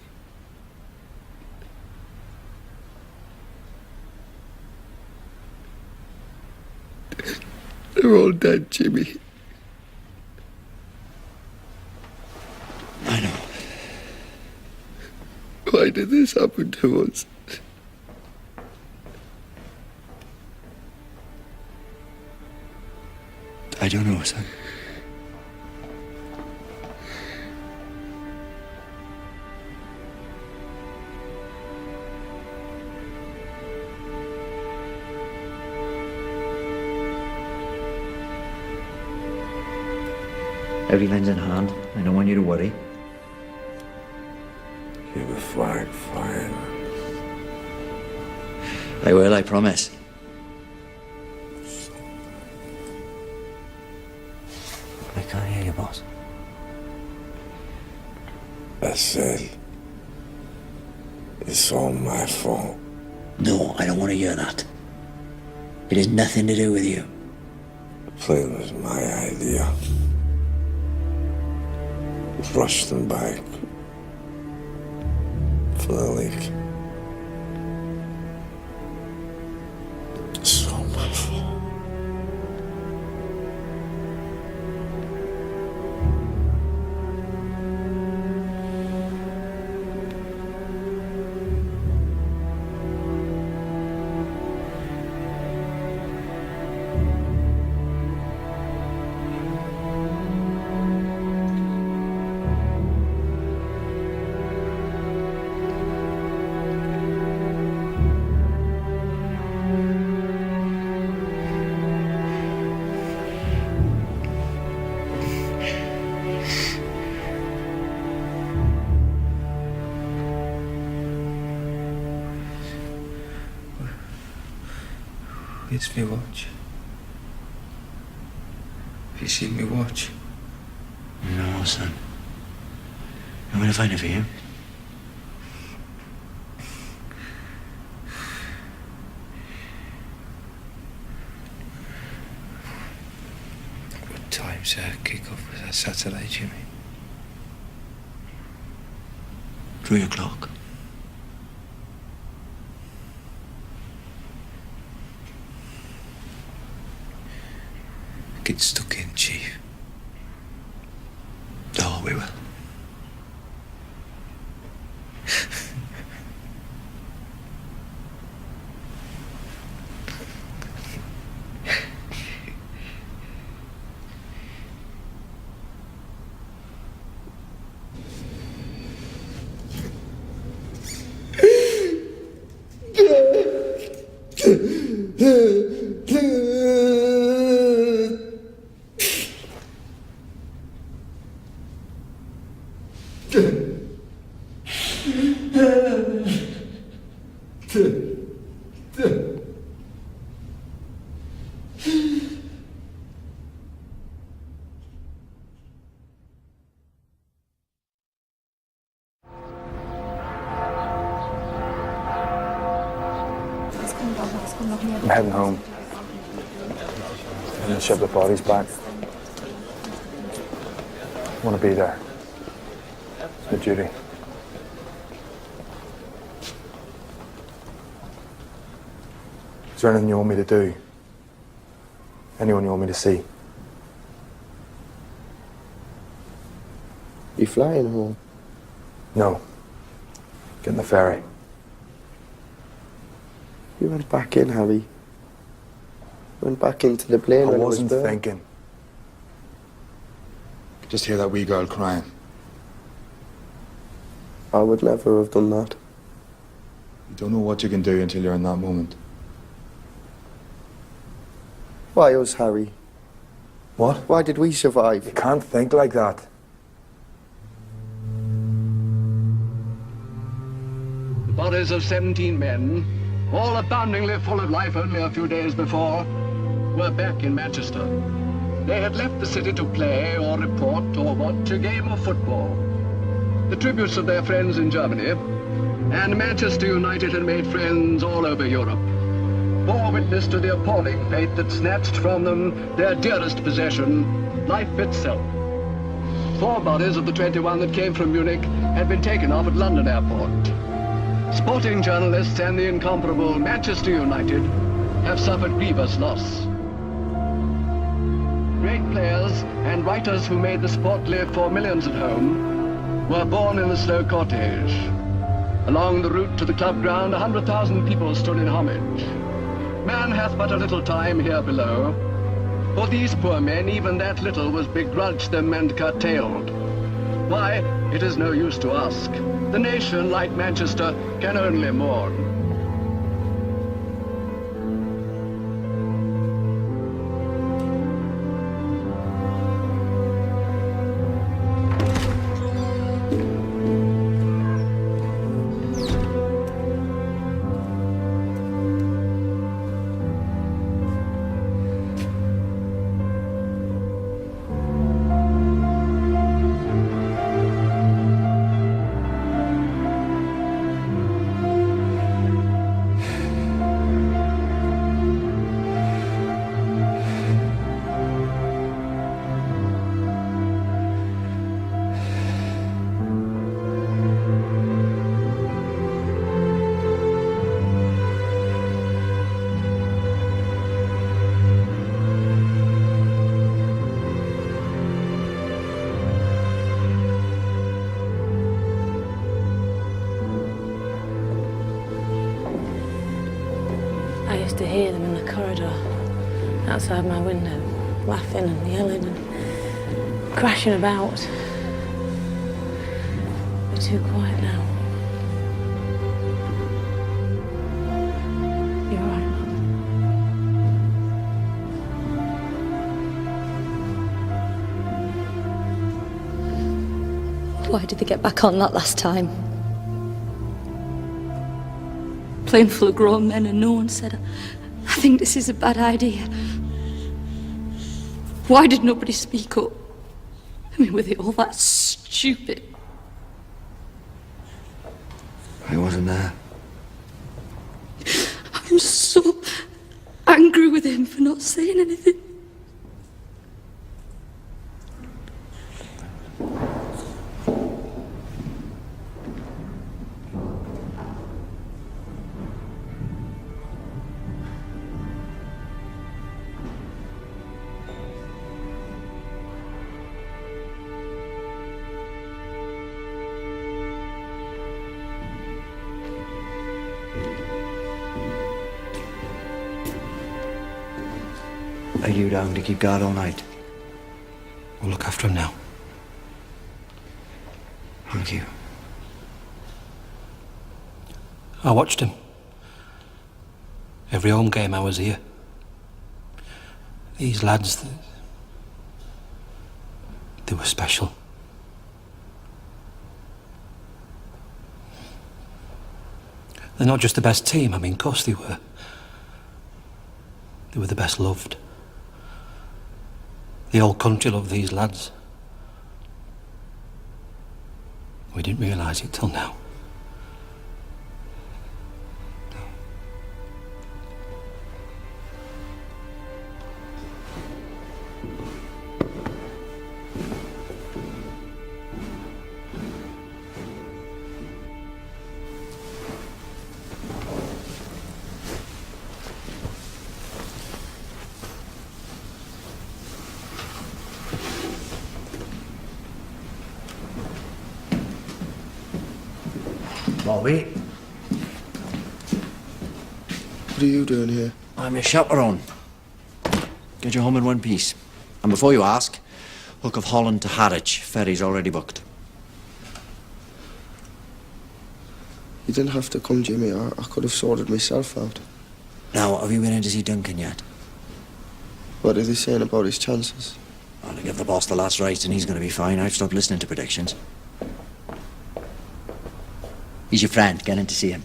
They're all dead, Jimmy. I know. Why did this happen to us? I don't know, son. Everything's in hand. I don't want you to worry. You will fight fine. I will, I promise. I can't hear you, boss. I said, it's all my fault. No, I don't want to hear that. It has nothing to do with you. The plane was my idea. Rushed them back for the leak. It's all my fault. It's me watch. Have you seen me watch? No, son. I'm going to find it for you. What time's kick-off was that Saturday, Jimmy? 3 o'clock. Get stuck in, Chief. Oh, we will. I'm heading home. I'm gonna ship the bodies back. I want to be there. It's my duty. Is there anything you want me to do? Anyone you want me to see? You flying home? No. Getting the ferry. You went back in, Harry. Went back into the plane I when wasn't it was thinking. Just hear that wee girl crying. I would never have done that. You don't know what you can do until you're in that moment. Why us, Harry? What? Why did we survive? You can't think like that. The bodies of 17 men, all aboundingly full of life only a few days before, were back in Manchester. They had left the city to play or report or watch a game of football. The tributes of their friends in Germany, and Manchester United had made friends all over Europe, bore witness to the appalling fate that snatched from them their dearest possession, life itself. 4 bodies of the 21 that came from Munich had been taken off at London Airport. Sporting journalists and the incomparable Manchester United have suffered grievous loss. Great players and writers who made the sport live for millions at home were born in the slow cortege. Along the route to the club ground, 100,000 people stood in homage. Man hath but a little time here below. For these poor men, even that little was begrudged them and curtailed. Why, it is no use to ask. The nation, like Manchester, can only mourn. I used to hear them in the corridor, outside my window, laughing and yelling and crashing about. They're too quiet now. You're right, Mum. Why did they get back on that last time? Plane full of grown men and no one said, I think this is a bad idea. Why did nobody speak up? I mean, were they all that stupid? I wasn't there. I'm so angry with him for not saying anything. Are you down to keep guard all night? We'll look after him now. Thank you. I watched him. Every home game I was here. These lads, they were special. They're not just the best team, I mean, of course they were. They were the best loved. The whole country loved these lads. We didn't realise it till now. Bobby. What are you doing here? I'm your chaperone. Get you home in one piece. And before you ask, Hook of Holland to Harwich. Ferry's already booked. You didn't have to come, Jimmy. I could have sorted myself out. Now, have you been in to see Duncan yet? What are they saying about his chances? Well, to give the boss the last rites and he's going to be fine. I've stopped listening to predictions. He's your friend. Get in to see him.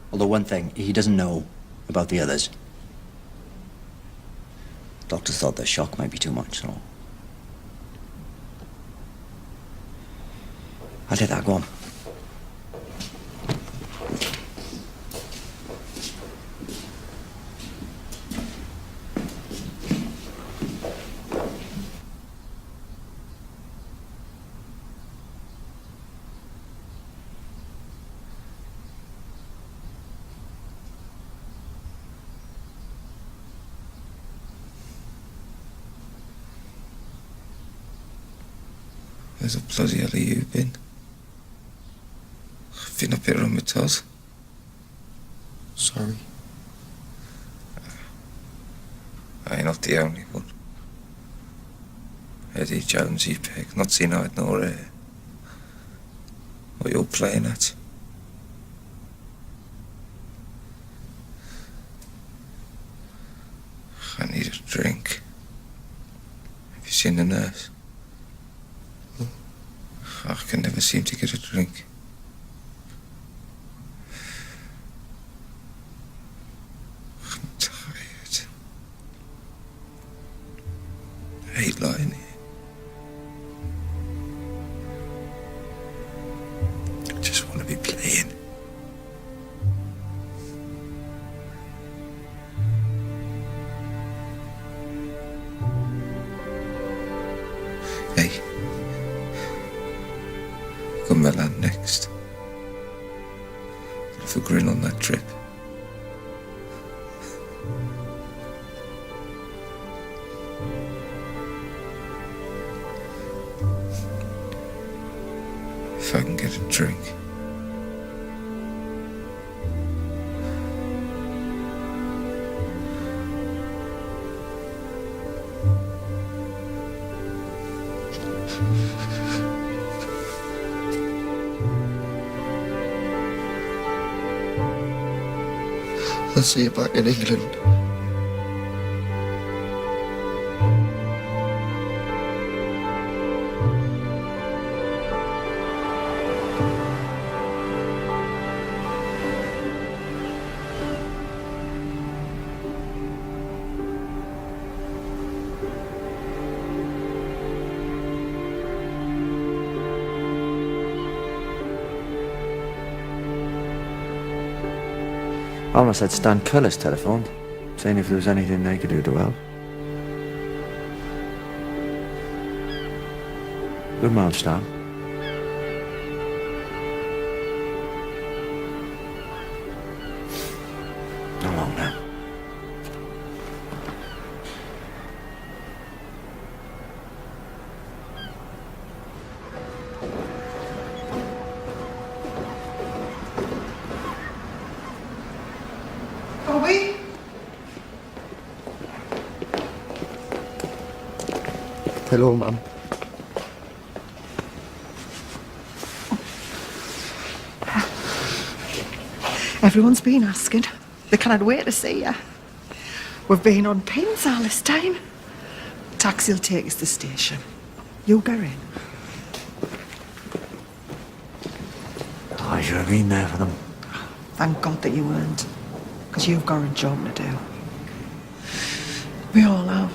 Although one thing, he doesn't know about the others. Doctors thought the shock might be too much, so... I'll take that. Go on. Where's the bloody hell have you been? I've been up here on my toes. Sorry. I'm not the only one. Eddie Jonesy Peg, not seen eyed nor hair. What you're playing at? I need a drink. Have you seen the nurse? I can never seem to get a drink. I'm tired. I hate lying here. I just want to be playing. Hey. Come Milan next. Have a grin on that trip. If I can get a drink. I'll see you back in England. Almost had Stan Cullis telephoned, saying if there was anything they could do to help. Good man, Stan. Not long now. Bobby? Hello, Mum. Everyone's been asking. They cannot wait to see you. We've been on pins all this time. Taxi'll take us to the station. You go in. I should have been there for them. Thank God that you weren't. Because you've got a job to do. We all have.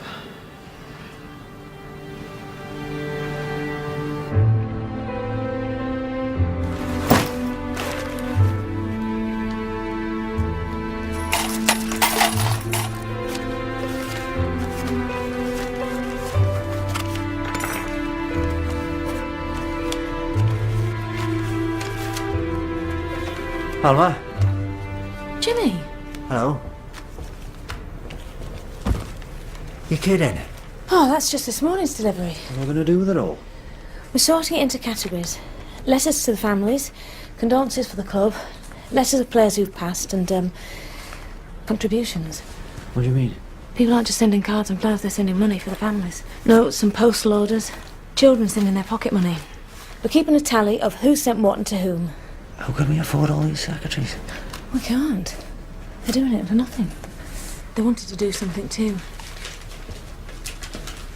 Alma? Jimmy? Hello? You kidding? Oh, that's just this morning's delivery. What are we going to do with it all? We're sorting it into categories. letters to the families, condolences for the club, letters of players who've passed, and contributions. What do you mean? People aren't just sending cards and flowers, they're sending money for the families. Notes and postal orders. Children sending their pocket money. We're keeping a tally of who sent what and to whom. How can we afford all these secretaries? We can't. They're doing it for nothing. They wanted to do something too.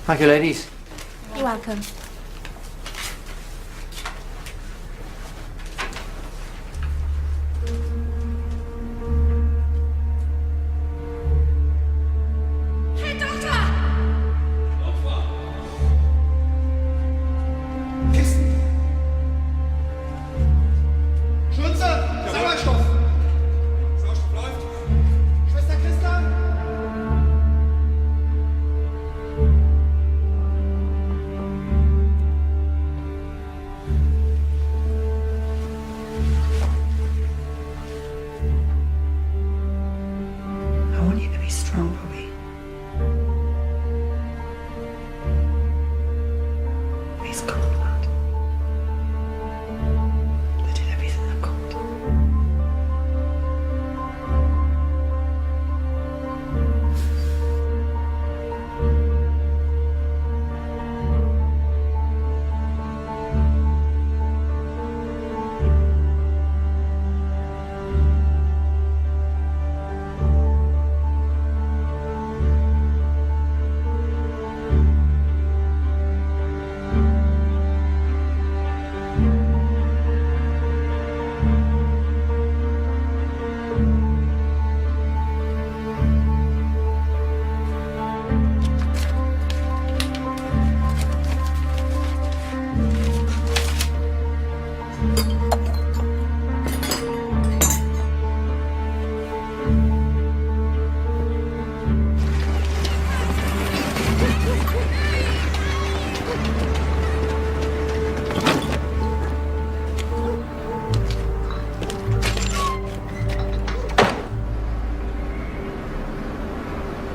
Thank you, ladies. You're welcome.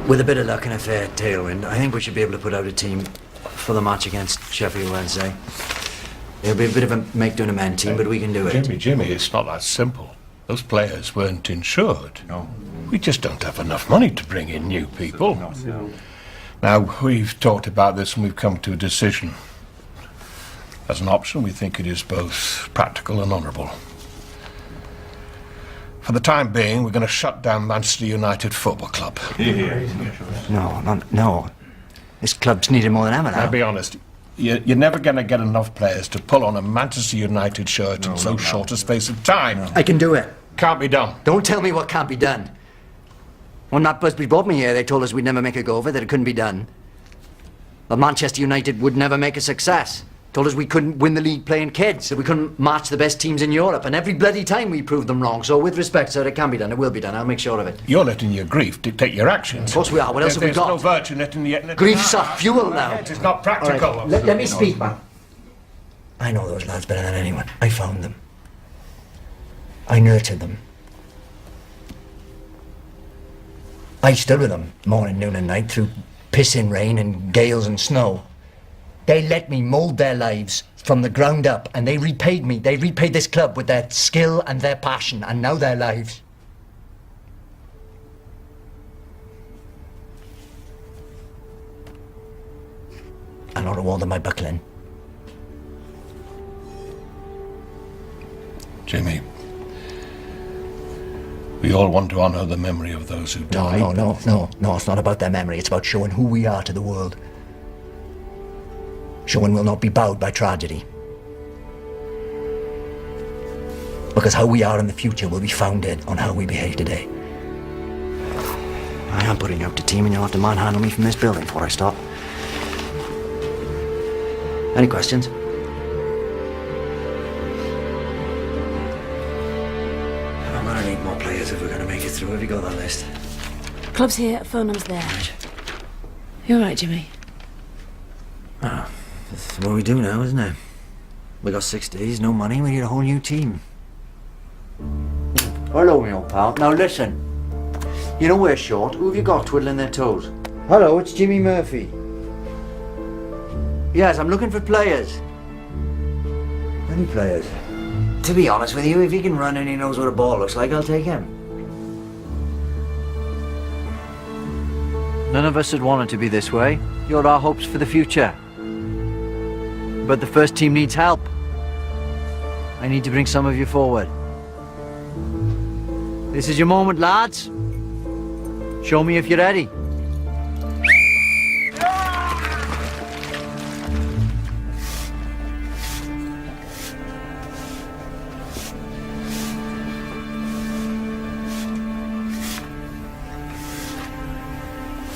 With a bit of luck and a fair tailwind, I think we should be able to put out a team for the match against Sheffield Wednesday. It'll be a bit of a make-do-and-amend team, but we can do it. Jimmy, it's not that simple. Those players weren't insured. No. We just don't have enough money to bring in new people. No. Now, we've talked about this and we've come to a decision. As an option, we think it is both practical and honourable. For the time being, we're going to shut down Manchester United Football Club. No. This club's needed more than ever now. I'll be honest. You're never going to get enough players to pull on a Manchester United shirt in so short a space of time. I can do it. Can't be done. Don't tell me what can't be done. When that Busby brought me here, they told us we'd never make a go of it, that it couldn't be done. But Manchester United would never make a success. Told us we couldn't win the league playing kids, that we couldn't match the best teams in Europe, and every bloody time we proved them wrong. So with respect, sir, it can be done, it will be done, I'll make sure of it. You're letting your grief dictate your actions. Of course we are, what else have we got? There's no virtue in letting the... Grief's a fuel now. It's not practical. Right, let me speak, man. I know those lads better than anyone. I found them. I nurtured them. I stood with them morning, noon and night through pissing rain and gales and snow. They let me mould their lives from the ground up, and they repaid me. They repaid this club with their skill and their passion, and now their lives. And I'll reward them by buckling. Jimmy, we all want to honour the memory of those who died. No, it's not about their memory. It's about showing who we are to the world. Showing we'll not be bowed by tragedy. Because how we are in the future will be founded on how we behave today. I am putting out the team, and you'll have to manhandle me from this building before I stop. Any questions? I'm gonna need more players if we're gonna make it through. Have you got that list? Club's here, phone number's there. Right. You all right, Jimmy? Oh, that's what we do now, isn't it? We got 6 days, no money, we need a whole new team. Hello, my old pal. Now listen. You know we're short. Who have you got twiddling their toes? Hello, it's Jimmy Murphy. Yes, I'm looking for players. Any players? To be honest with you, if he can run and he knows what a ball looks like, I'll take him. None of us had wanted to be this way. You're our hopes for the future. But the first team needs help. I need to bring some of you forward. This is your moment, lads. Show me if you're ready.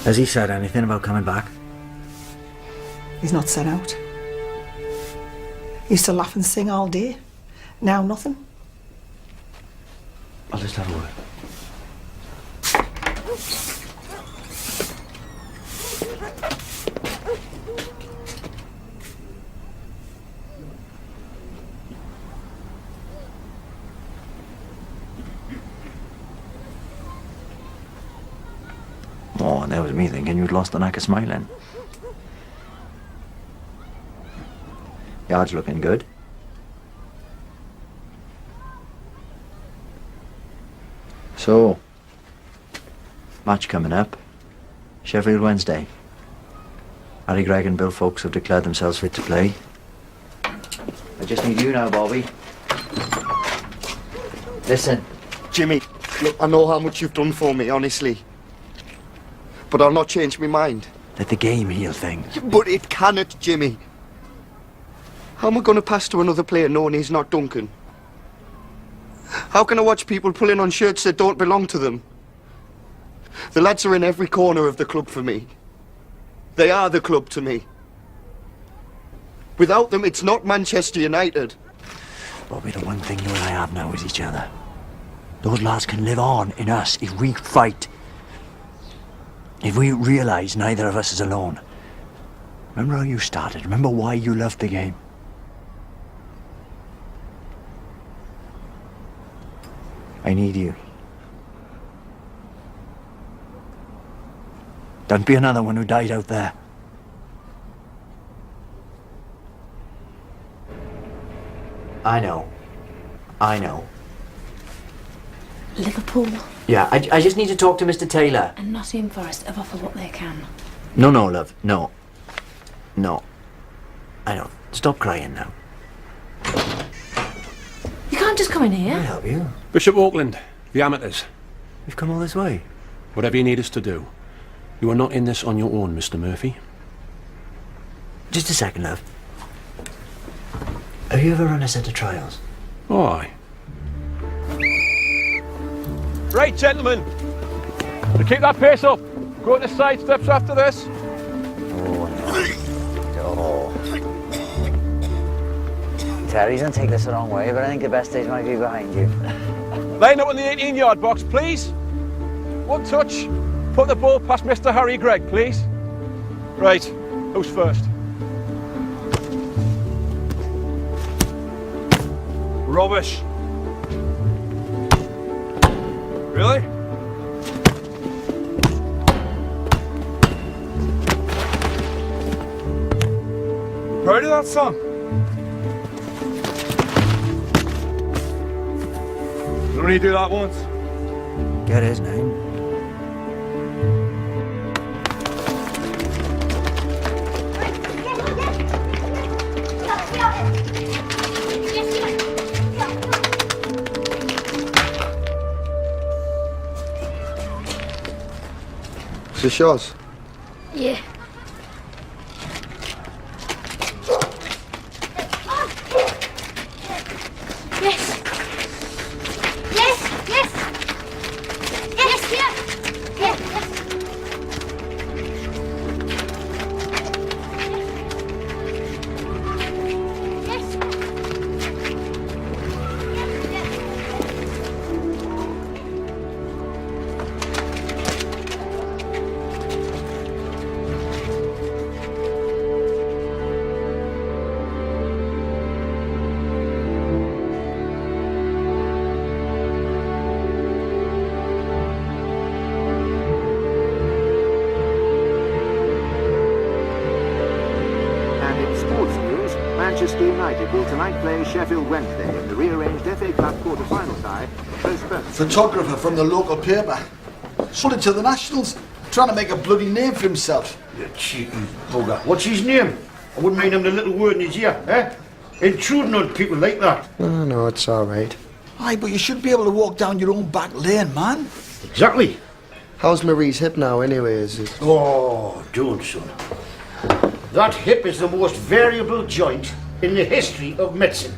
Has he said anything about coming back? He's not set out. He used to laugh and sing all day. Now nothing. I'll just have a word. Oh, that was me thinking you'd lost the knack of smiling. Yard's looking good. So, match coming up. Sheffield Wednesday. Harry Gregg and Bill Foulkes have declared themselves fit to play. I just need you now, Bobby. Listen. Jimmy, look, I know how much you've done for me, honestly. But I'll not change my mind. Let the game heal things. But it cannot, Jimmy. How am I going to pass to another player knowing he's not Duncan? How can I watch people pulling on shirts that don't belong to them? The lads are in every corner of the club for me. They are the club to me. Without them, it's not Manchester United. Bobby, the one thing you and I have now is each other. Those lads can live on in us if we fight. If we realise neither of us is alone. Remember how you started? Remember why you loved the game? I need you. Don't be another one who died out there. I know. I know. Liverpool Yeah, I just need to talk to Mr. Taylor. and Nottingham Forest have offered what they can. No, love. No. No. I know. Stop crying now. You can't just come in here. I'll help you. Bishop Auckland, the amateurs. We've come all this way. Whatever you need us to do. You are not in this on your own, Mr. Murphy. Just a second, love. Have you ever run a set of trials? Oh, aye. Right, gentlemen. To keep that pace up. Go to side steps after this. Terry's gonna take this the wrong way, but I think the best days might be behind you. Line up in the 18-yard box, please. One touch. Put the ball past Mr. Harry Gregg, please. Right. Who's first? Rubbish. Really? Proud of that son? You only do that once. Get his name. Is this yours? Yeah. Yes. Yes, yes. Yes, yeah. Yeah, yes. United will tonight play Sheffield Wednesday in the rearranged FA Cup quarter-final tie, postponed. Photographer from the local paper. Sold it to the Nationals, trying to make a bloody name for himself. You cheeky bugger. What's his name? I wouldn't mind him the little word in his ear, eh? Intruding on people like that. Oh, no, it's all right. Aye, but you should be able to walk down your own back lane, man. Exactly. How's Marie's hip now, anyway? Is it? Oh, don't, son. That hip is the most variable joint in the history of medicine.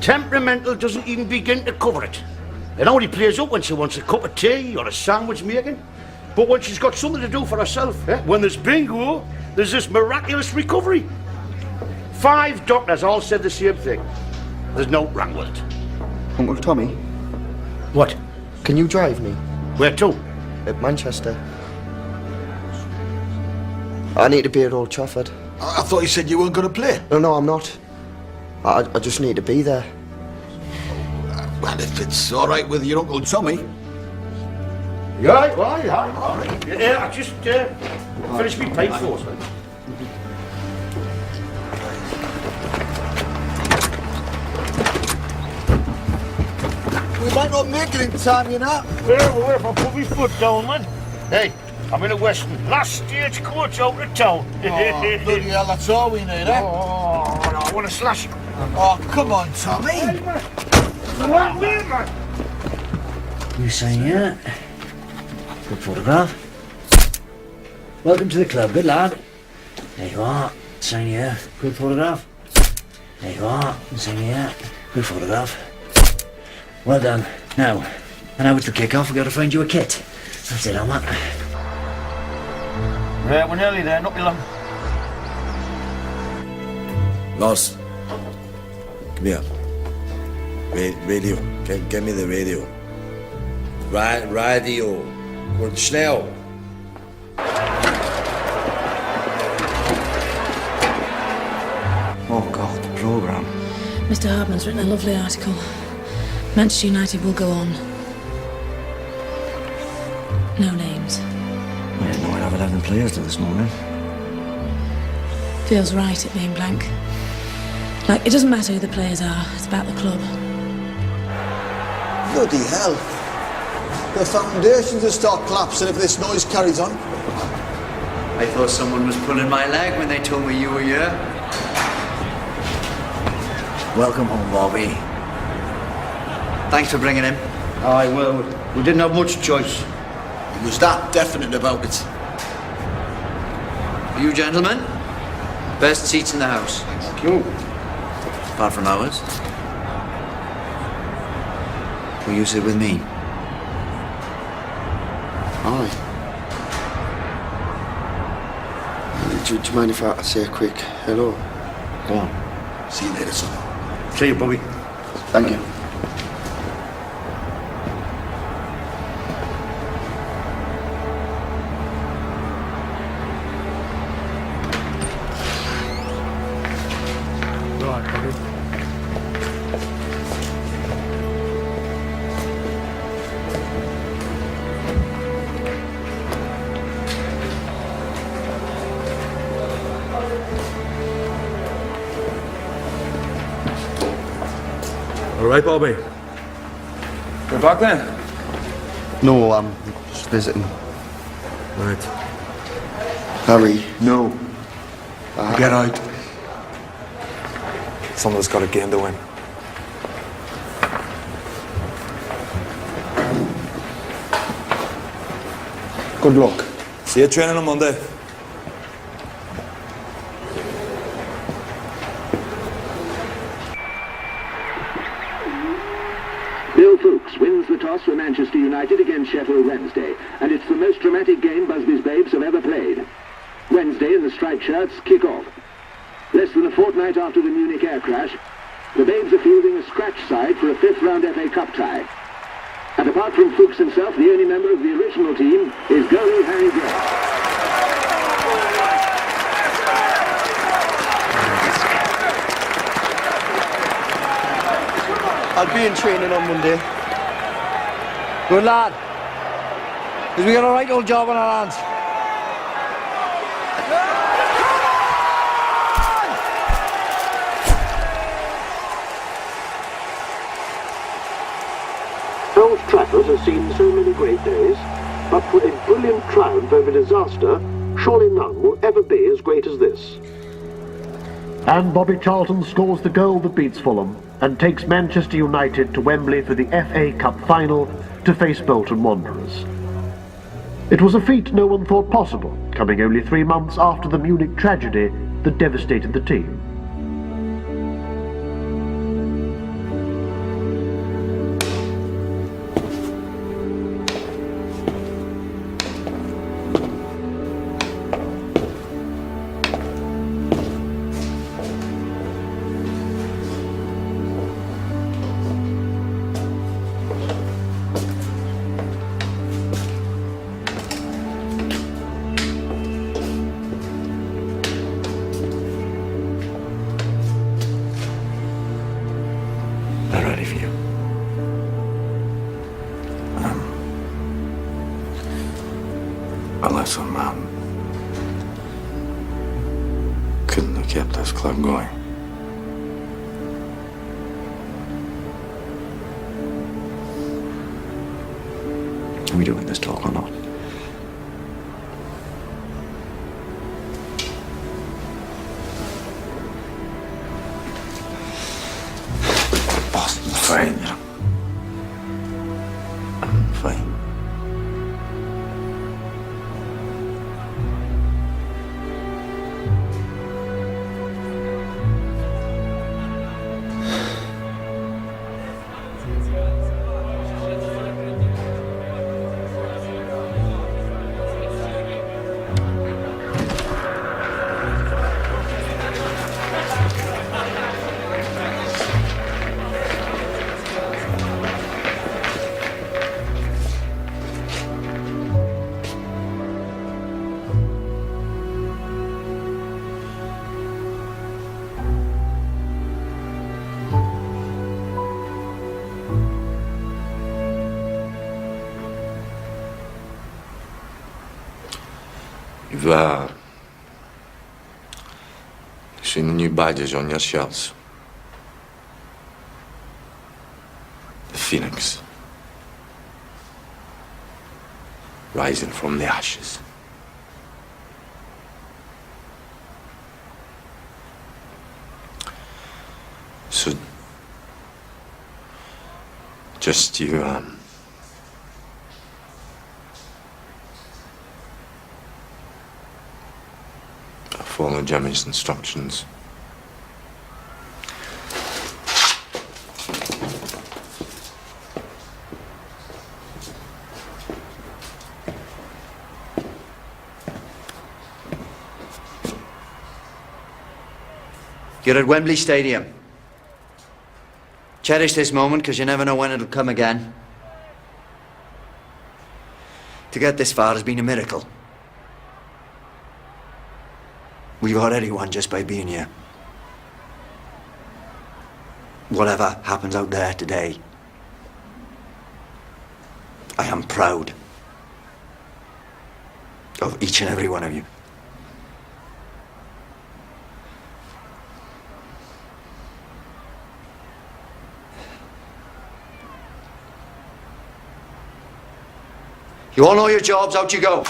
Temperamental doesn't even begin to cover it. It only plays up when she wants a cup of tea or a sandwich making. But when she's got something to do for herself, when there's bingo, there's this miraculous recovery. 5 doctors all said the same thing. There's no wrong with it. Uncle Tommy? What? Can you drive me? Where to? At Manchester. I need to be at Old Trafford. I thought you said you weren't going to play. No, I'm not. I just need to be there. Well, if it's all right with your Uncle Tommy. Yeah, all right. Yeah, I just finished my pipe first. We might not make it in time, you know. Well, if I put my foot down, man. Hey, I'm in a Western. Last stagecoach out of town. Oh, bloody hell, that's all we need, eh? Oh, no, I want to slash it. Oh, come on, Tommy. What, man? You saying yeah? Good photograph. Welcome to the club, good lad. There you are. Sign here. Good photograph. There you are. Sign here. Good photograph. Well done. Now it's the kick-off. We've got to find you a kit. That's it, on that. Right, we're nearly there. Not be long. Ross, come here. Radio. Get me the radio. Radio. Und schnell. Oh, God, the programme. Mr. Hardman's written a lovely article. Manchester United will go on. No names. I didn't know I'd have 11 players till this morning. Feels right, it being blank. Like, it doesn't matter who the players are, it's about the club. Bloody hell. The foundations will start collapsing if this noise carries on. I thought someone was pulling my leg when they told me you were here. Welcome home, Bobby. Thanks for bringing him. Aye, well, we didn't have much choice. He was that definite about it. You gentlemen, best seats in the house. Thank you. Apart from ours. Will you sit with me? Aye. Do you mind if I say a quick hello? Go on. See you later, son. See you, Bobby. Thank you. Right, Bobby. All right, Bobby. We're back then? No, I'm just visiting. Right. Harry, no. Get out. Someone's got a game to win. Good luck. See you training on Monday. Bill Fuchs wins the toss for Manchester United against Sheffield Wednesday, and it's the most dramatic game Busby's Babes have ever played. Wednesday and the striped shirts kick off. Less than a fortnight after the Munich air crash, the Babes are fielding a scratch side for a 5th round FA Cup tie. And apart from Fuchs himself, the only member of the original team is goalie Harry Gregg. I'll be in training on Monday. Good lad. Because we got a right old job on our hands. Bradford has seen so many great days, but for a brilliant triumph over disaster, surely none will ever be as great as this. And Bobby Charlton scores the goal that beats Fulham and takes Manchester United to Wembley for the FA Cup final to face Bolton Wanderers. It was a feat no one thought possible, coming only 3 months after the Munich tragedy that devastated the team. They're ready for you. Unless a man couldn't have kept this club going. Are we doing this talk or not? Boss, fine. I'm fine. You've seen the new badges on your shirts. The Phoenix. Rising from the ashes. So, just you, follow Jimmy's instructions. You're at Wembley Stadium. Cherish this moment, because you never know when it'll come again. To get this far has been a miracle. We've already won just by being here. Whatever happens out there today, I am proud of each and every one of you. You all know your jobs, out you go.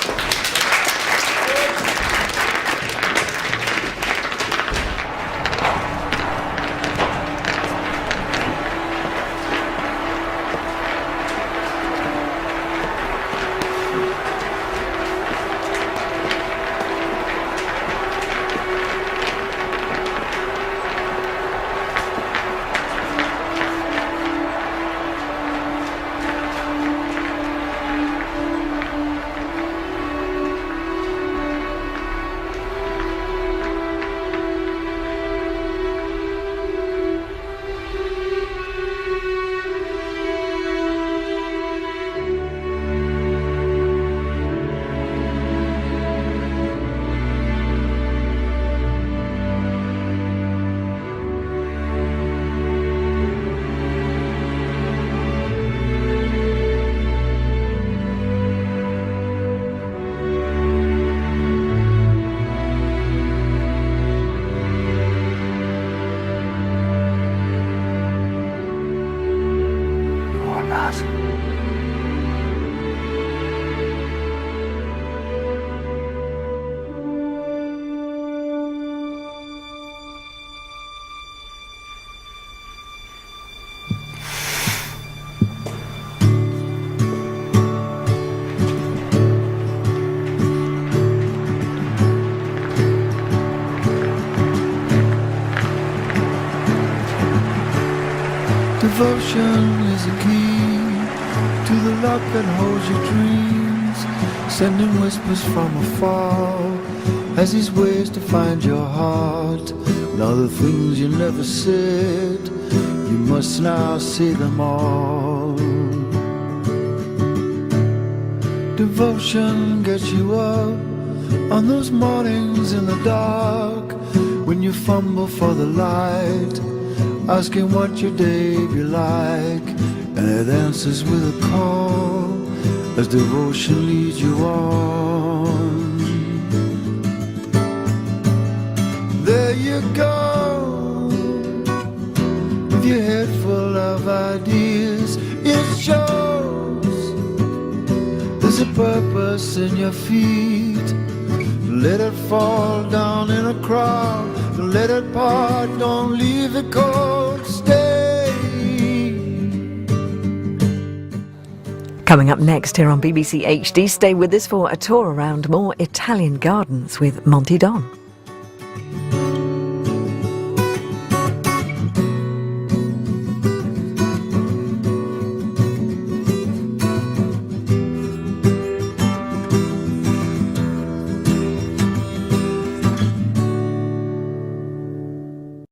Devotion is a key to the lock that holds your dreams, sending whispers from afar as these ways to find your heart. Now the things you never said, you must now say them all. Devotion gets you up on those mornings in the dark when you fumble for the light, asking what your day be like, and it answers with a call as devotion leads you on. There you go, with your head full of ideas. It shows there's a purpose in your feet. Let it fall down in a crowd, let it part, don't leave it cold, stay. Coming up next here on BBC HD, stay with us for a tour around more Italian gardens with Monty Don.